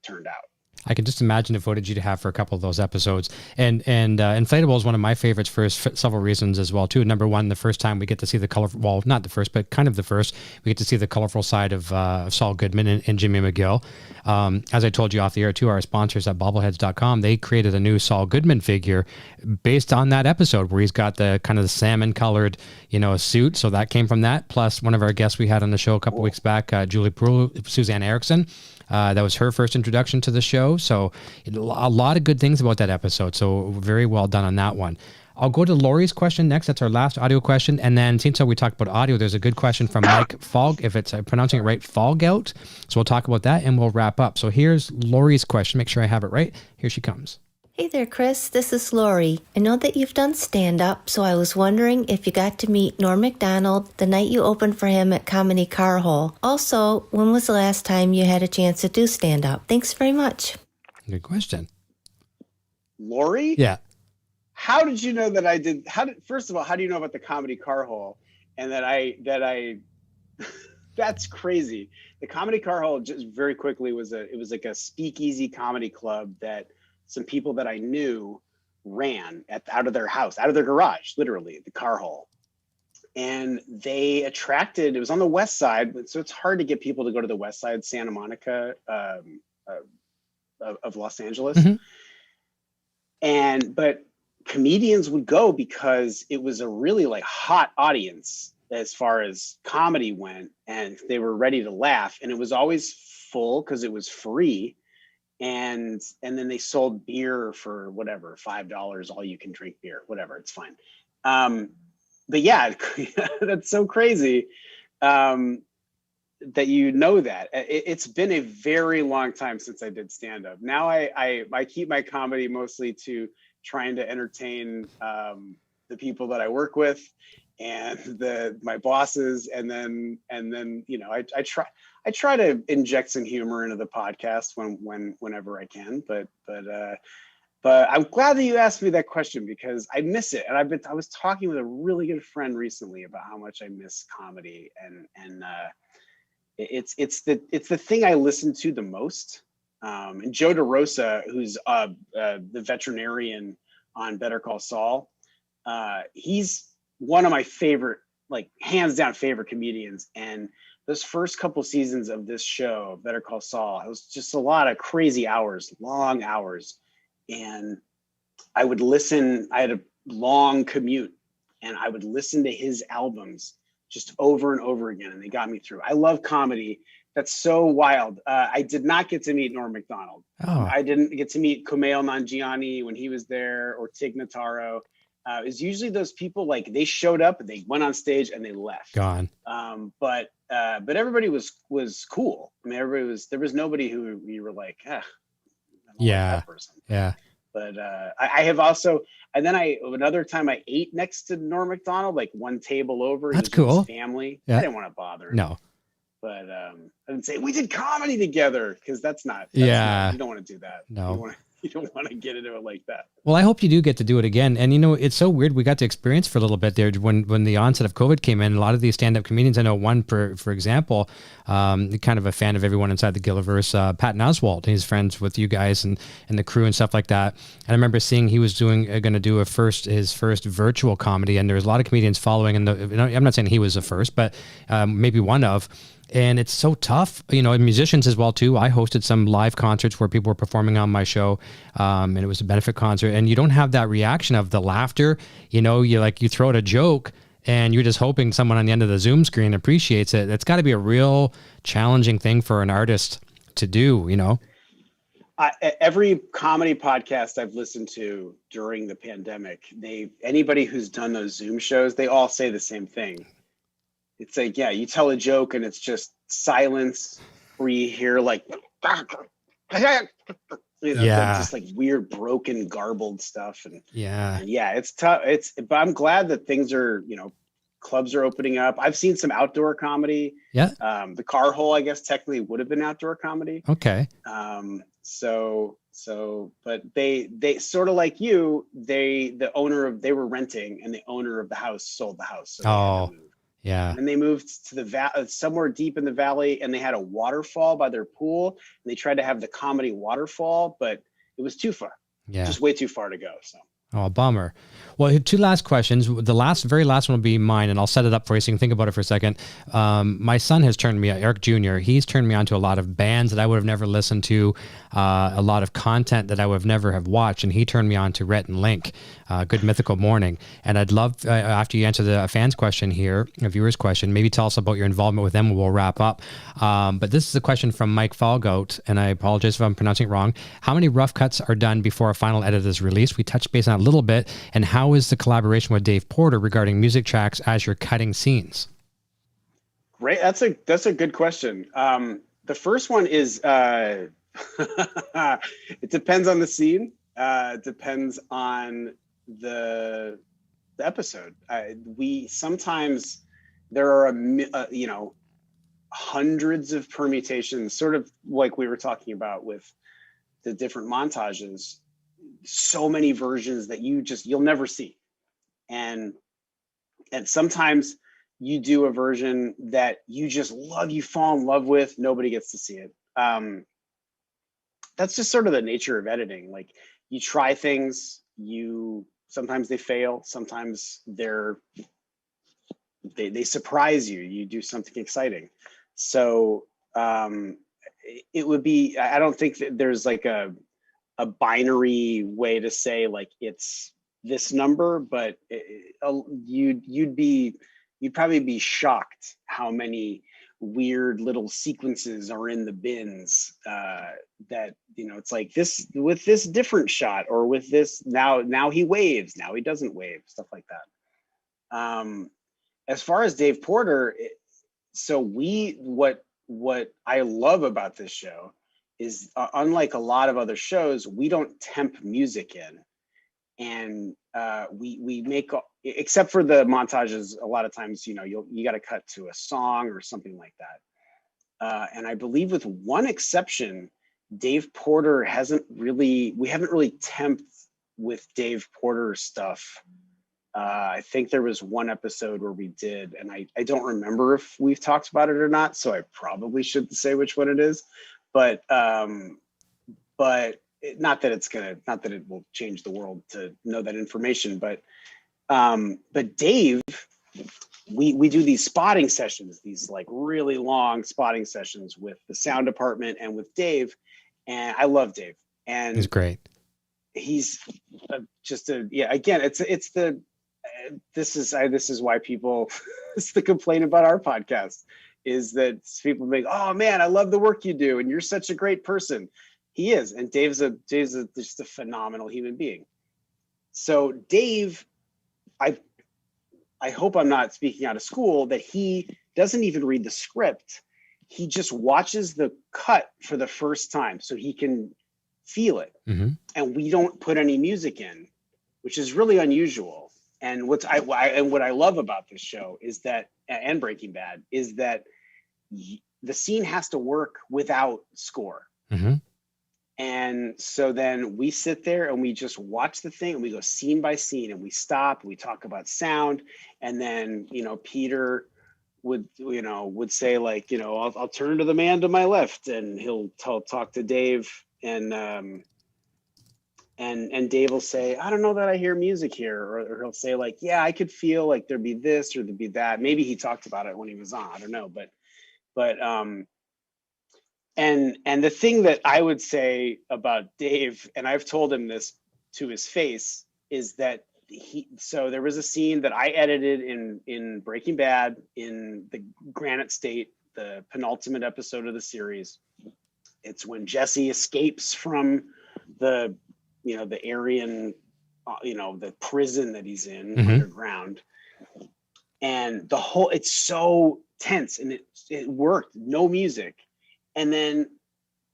turned out. I can just imagine the footage you'd have for a couple of those episodes. And Inflatable is one of my favorites for several reasons as well, too. Number one, the first time we get to see the colorful, well, not the first, but kind of the first, we get to see the colorful side of Saul Goodman and Jimmy McGill. As I told you off the air, too, our sponsors at bobbleheads.com, they created a new Saul Goodman figure based on that episode where he's got the kind of the salmon colored, suit. So that came from that. Plus one of our guests we had on the show a couple weeks back, Julie Pearl, Suzanne Erickson. That was her first introduction to the show. So a lot of good things about that episode. So very well done on that one. I'll go to Lori's question next. That's our last audio question. And then since we talked about audio, there's a good question from Mike Falg, if it's pronouncing it right, Falgout. So we'll talk about that and we'll wrap up. So here's Lori's question. Make sure I have it right. Here she comes. Hey there, Chris. This is Lori. I know that you've done stand-up, so I was wondering if you got to meet Norm Macdonald the night you opened for him at Comedy Carhole. Also, when was the last time you had a chance to do stand-up? Thanks very much. Good question. Lori? Yeah. How did you know that I did? First of all, how do you know about the Comedy Carhole? And that I that's crazy. The Comedy Carhole, just very quickly, it was like a speakeasy comedy club that some people that I knew ran out of their house, out of their garage, literally, the car hole. And they attracted, it was on the west side, so it's hard to get people to go to the west side, Santa Monica of Los Angeles. Mm-hmm. But comedians would go because it was a really like hot audience as far as comedy went, and they were ready to laugh. And it was always full because it was free. And then they sold beer for whatever, $5, all you can drink beer, whatever, it's fine. But yeah, that's so crazy that that. It's been a very long time since I did stand-up. Now I keep my comedy mostly to trying to entertain the people that I work with and my bosses, and then I try to inject some humor into the podcast whenever I can, but I'm glad that you asked me that question because I miss it. And I was talking with a really good friend recently about how much I miss comedy, and it's the thing I listen to the most. And Joe DeRosa, who's the veterinarian on Better Call Saul, He's one of my favorite, like hands down favorite comedians. And those first couple seasons of this show, Better Call Saul, it was just a lot of crazy hours, long hours. And I would listen, I had a long commute, and I would listen to his albums just over and over again, and they got me through. I love comedy. That's so wild. I did not get to meet Norm Macdonald. Oh. I didn't get to meet Kumail Nanjiani when he was there, or Tig Notaro. It was usually those people, like, they showed up, they went on stage, and they left. Gone. But everybody was cool. I mean, there was nobody who you were like, I don't yeah, like that person. Yeah. But I have also, and then another time I ate next to Norm Macdonald, like one table over. That's He was with cool. his family. Yeah. I didn't want to bother him. No. But I didn't say we did comedy together, because that's not. Yeah. You don't want to do that. No. You don't want to get into it like that. Well, I hope you do get to do it again. And, you know, it's so weird. We got to experience for a little bit there when the onset of COVID came in. A lot of these stand-up comedians, I know one, for example, kind of a fan of everyone inside the Gilliverse, Patton Oswalt. He's friends with you guys and the crew and stuff like that. And I remember seeing he was going to do his first virtual comedy. And there was a lot of comedians following. And I'm not saying he was the first, but maybe one of. And it's so tough, you know, and musicians as well, too. I hosted some live concerts where people were performing on my show, and it was a benefit concert. And you don't have that reaction of the laughter. You know, you throw out a joke and you're just hoping someone on the end of the Zoom screen appreciates it. It's got to be a real challenging thing for an artist to do, you know? Every comedy podcast I've listened to during the pandemic, anybody who's done those Zoom shows, they all say the same thing. It's like, yeah, you tell a joke and it's just silence, where you hear like, just like weird, broken, garbled stuff. And yeah, it's tough. But I'm glad that things are, you know, clubs are opening up. I've seen some outdoor comedy. Yeah. The Car Hole, I guess, technically would have been outdoor comedy. Okay. But they sort of like you, they were renting, and the owner of the house sold the house. So yeah. And they moved to the somewhere deep in the valley, and they had a waterfall by their pool, and they tried to have the comedy waterfall, but it was too far. Yeah. Just way too far to go. So. Oh, bummer. Well, two last questions. The very last one will be mine, and I'll set it up for you so you can think about it for a second. My son has turned me, Eric Jr., he's turned me on to a lot of bands that I would have never listened to, a lot of content that I would have never have watched, and he turned me on to Rhett and Link, Good Mythical Morning. And I'd love, after you answer the fan's question here, a viewer's question, maybe tell us about your involvement with them, and we'll wrap up. But this is a question from Mike Falgoat, and I apologize if I'm pronouncing it wrong. How many rough cuts are done before a final edit is released? We touched base on it a little bit. And how is the collaboration with Dave Porter regarding music tracks as you're cutting scenes? Great. That's a good question. The first one is, it depends on the scene. It depends on the episode. We sometimes, there are, hundreds of permutations, sort of like we were talking about with the different montages. So many versions that you'll never see. And sometimes you do a version that you just love, you fall in love with, nobody gets to see it. That's just sort of the nature of editing. Like, you try things, sometimes they fail, sometimes they surprise you, you do something exciting. So it would be, I don't think that there's like a binary way to say like it's this number, but you'd probably be shocked how many weird little sequences are in the bins, that, you know, it's like this with this different shot, or with this now he waves, now he doesn't wave, stuff like that. As far as Dave Porter, what I love about this show is, unlike a lot of other shows, we don't temp music in, and we make, except for the montages, a lot of times, you know, you got to cut to a song or something like that. And I believe, with one exception, Dave Porter we haven't really temped with Dave Porter stuff. I think there was one episode where we did, and I don't remember if we've talked about it or not, so I probably shouldn't say which one it is. But not that it will change the world to know that information, but But Dave, we do these spotting sessions, these like really long spotting sessions with the sound department and with Dave. And I love Dave. And He's great. He's again, this is why people, it's the complaint about our podcast, is that people make, oh man, I love the work you do and you're such a great person. He is, and Dave's just a phenomenal human being. So Dave, I hope I'm not speaking out of school, that he doesn't even read the script. He just watches the cut for the first time so he can feel it. Mm-hmm. And we don't put any music in, which is really unusual. And what I love about this show is that, and Breaking Bad, is that the scene has to work without score. Mm-hmm. And so then we sit there and we just watch the thing and we go scene by scene and we stop and we talk about sound. And then, Peter would say like, I'll turn to the man to my left and he'll talk to Dave and Dave will say, I don't know that I hear music here. Or he'll say like, yeah, I could feel like there'd be this or there'd be that. Maybe he talked about it when he was on, I don't know. But and the thing that I would say about Dave, and I've told him this to his face, is that so there was a scene that I edited in Breaking Bad in the Granite State, the penultimate episode of the series. It's when Jesse escapes from the Aryan, the prison that he's in underground. And it's so tense and it worked, no music. And then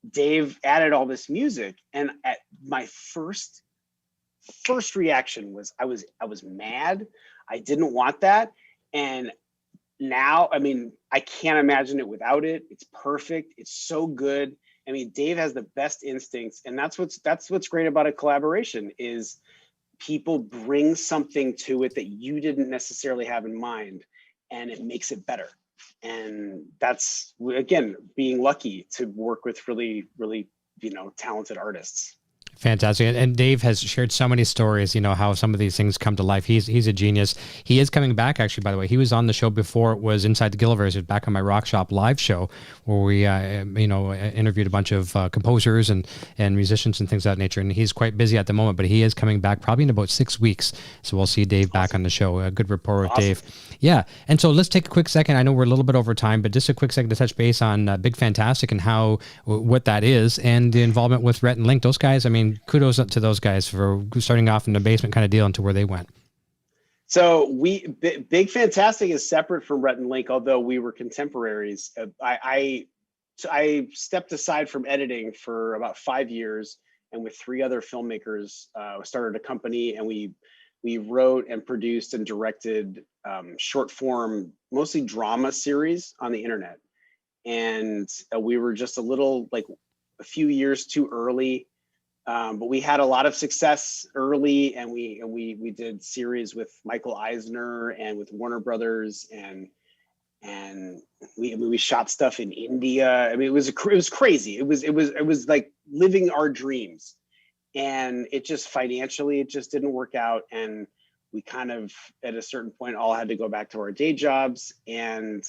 Dave added all this music, and at my first reaction was I was mad. I didn't want that. And now, I mean, I can't imagine it without it. It's perfect. It's so good. I mean, Dave has the best instincts, and that's what's great about a collaboration is people bring something to it that you didn't necessarily have in mind, and it makes it better. And that's, again, being lucky to work with really, really, talented artists. Fantastic. And Dave has shared so many stories, how some of these things come to life. He's a genius. He is coming back, actually, by the way. He was on the show before it was Inside the Gilliverse. It was back on my Rock Shop live show where we, interviewed a bunch of composers and musicians and things of that nature. And he's quite busy at the moment, but he is coming back probably in about 6 weeks. So we'll see Dave back on the show. A good rapport with Dave. Yeah. And so let's take a quick second. I know we're a little bit over time, but just a quick second to touch base on Big Fantastic and what that is and the involvement with Rhett and Link. Those guys, I mean, kudos to those guys for starting off in the basement kind of deal into where they went. So Big Fantastic is separate from Rhett and Link, although we were contemporaries. I stepped aside from editing for about 5 years, and with 3 other filmmakers, started a company, and we wrote and produced and directed short form, mostly drama series on the internet. And we were just a few years too early. But we had a lot of success early, and we did series with Michael Eisner and with Warner Brothers, and we shot stuff in India. I mean, it was crazy. It was like living our dreams, and it just financially it just didn't work out, and we kind of at a certain point all had to go back to our day jobs, and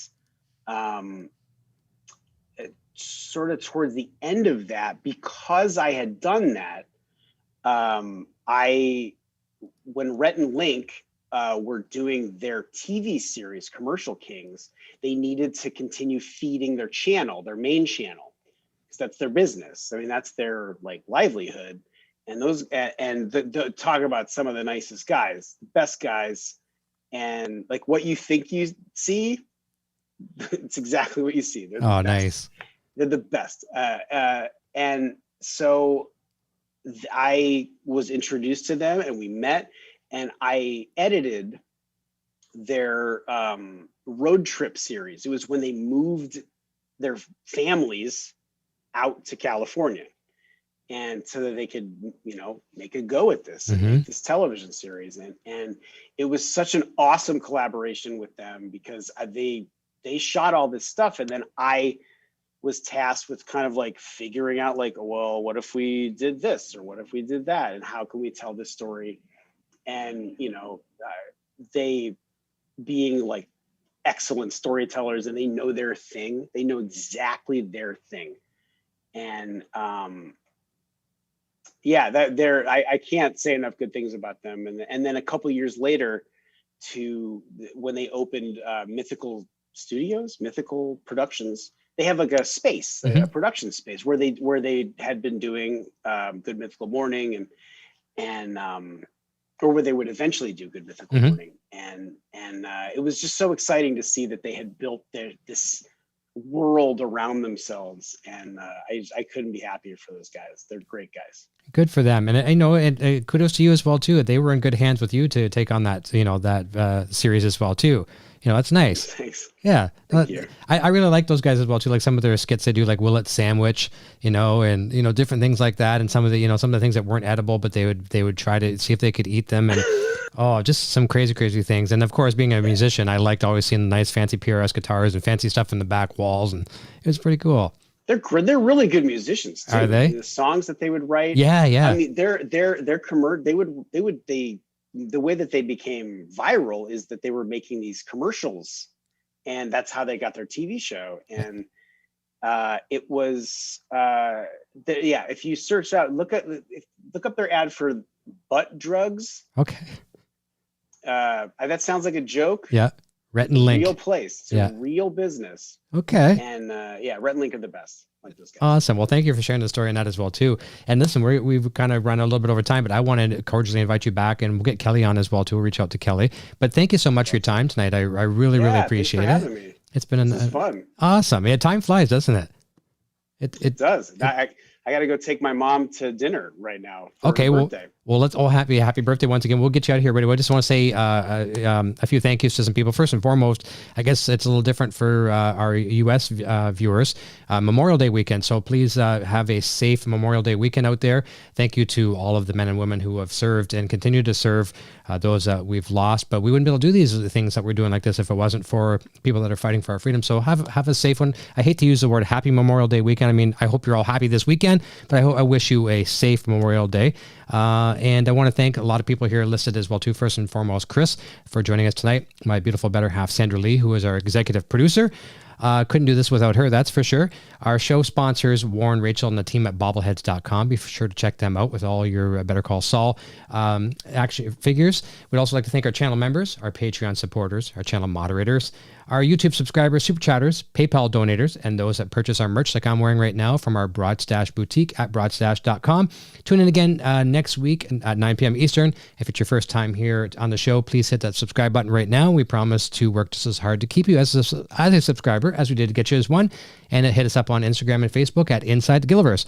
sort of towards the end of that, because I had done that, when Rhett and Link were doing their TV series, Commercial Kings, they needed to continue feeding their channel, their main channel, because that's their business. I mean, that's their livelihood. And the talk about some of the nicest guys, the best guys, and like what you think you see, it's exactly what you see. Oh, nice. They're the best. And so I was introduced to them and we met, and I edited their road trip series. It was when they moved their families out to California, and so that they could, make a go at this, this television series. And it was such an awesome collaboration with them, because they shot all this stuff, and then I was tasked with kind of figuring out well, what if we did this or what if we did that, and how can we tell this story? And they being like excellent storytellers, and they know their thing. They know exactly their thing. And yeah, I can't say enough good things about them. And then a couple years later, when they opened Mythical Studios, Mythical Productions, they have like a space, a production space where they had been doing Good Mythical Morning and or where they would eventually do Good Mythical Morning. And it was just so exciting to see that they had built this world around themselves. And I couldn't be happier for those guys. They're great guys. Good for them. And I know, and kudos to you as well, too. They were in good hands with you to take on that, that series as well, too. That's nice. Thanks. Yeah. Thank you. I really like those guys as well, too. Like some of their skits they do, like Will It Sandwich, and, different things like that. And some of the things that weren't edible, but they would try to see if they could eat them. And just some crazy, crazy things. And of course, being a musician, I liked always seeing the nice fancy PRS guitars and fancy stuff in the back walls. And it was pretty cool. They're really good musicians too. Are they? The songs that they would write. Yeah. I mean, the way that they became viral is that they were making these commercials, and that's how they got their TV show. And it was if you search out, look up their ad for butt drugs. Okay. That sounds like a joke. Yeah. Rhett and Link. Real place. It's a real business. Okay. And Rhett and Link are the best. Like those guys. Awesome. Well, thank you for sharing the story on that as well, too. And listen, we've kind of run a little bit over time, but I want to cordially invite you back, and we'll get Kelly on as well, too. We'll reach out to Kelly. But thank you so much for your time tonight. I really appreciate thanks for it. having me. It's been fun. Awesome. Yeah, time flies, doesn't it? It does. I got to go take my mom to dinner right now. Okay. Her birthday. Well, let's all happy birthday once again. We'll get you out of here right away. I just want to say a few thank yous to some people. First and foremost, I guess it's a little different for our U.S. Viewers. Memorial Day weekend. So please have a safe Memorial Day weekend out there. Thank you to all of the men and women who have served and continue to serve, those that we've lost. But we wouldn't be able to do these things that we're doing like this if it wasn't for people that are fighting for our freedom. So have a safe one. I hate to use the word happy Memorial Day weekend. I mean, I hope you're all happy this weekend, but I wish you a safe Memorial Day. And I want to thank a lot of people here listed as well, too. First and foremost, Chris, for joining us tonight. My beautiful better half, Sandra Lee, who is our executive producer. Couldn't do this without her, that's for sure. Our show sponsors, Warren, Rachel, and the team at bobbleheads.com. Be sure to check them out with all your Better Call Saul action figures. We'd also like to thank our channel members, our Patreon supporters, our channel moderators, our YouTube subscribers, super chatters, PayPal donators, and those that purchase our merch like I'm wearing right now from our Broadstash boutique at broadstash.com. Tune in again next week at 9 p.m. Eastern. If it's your first time here on the show, please hit that subscribe button right now. We promise to work just as hard to keep you as a subscriber as we did to get you as one. And hit us up on Instagram and Facebook at Inside the Gilliverse.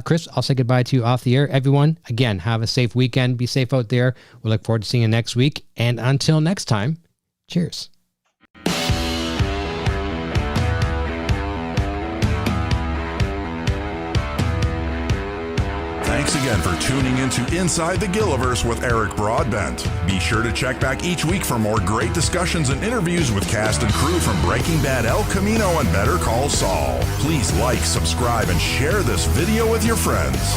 Chris, I'll say goodbye to you off the air. Everyone, again, have a safe weekend. Be safe out there. We look forward to seeing you next week. And until next time, cheers. Thanks again for tuning into Inside the Gilliverse with Eric Broadbent. Be sure to check back each week for more great discussions and interviews with cast and crew from Breaking Bad, El Camino, and Better Call Saul. Please like, subscribe, and share this video with your friends.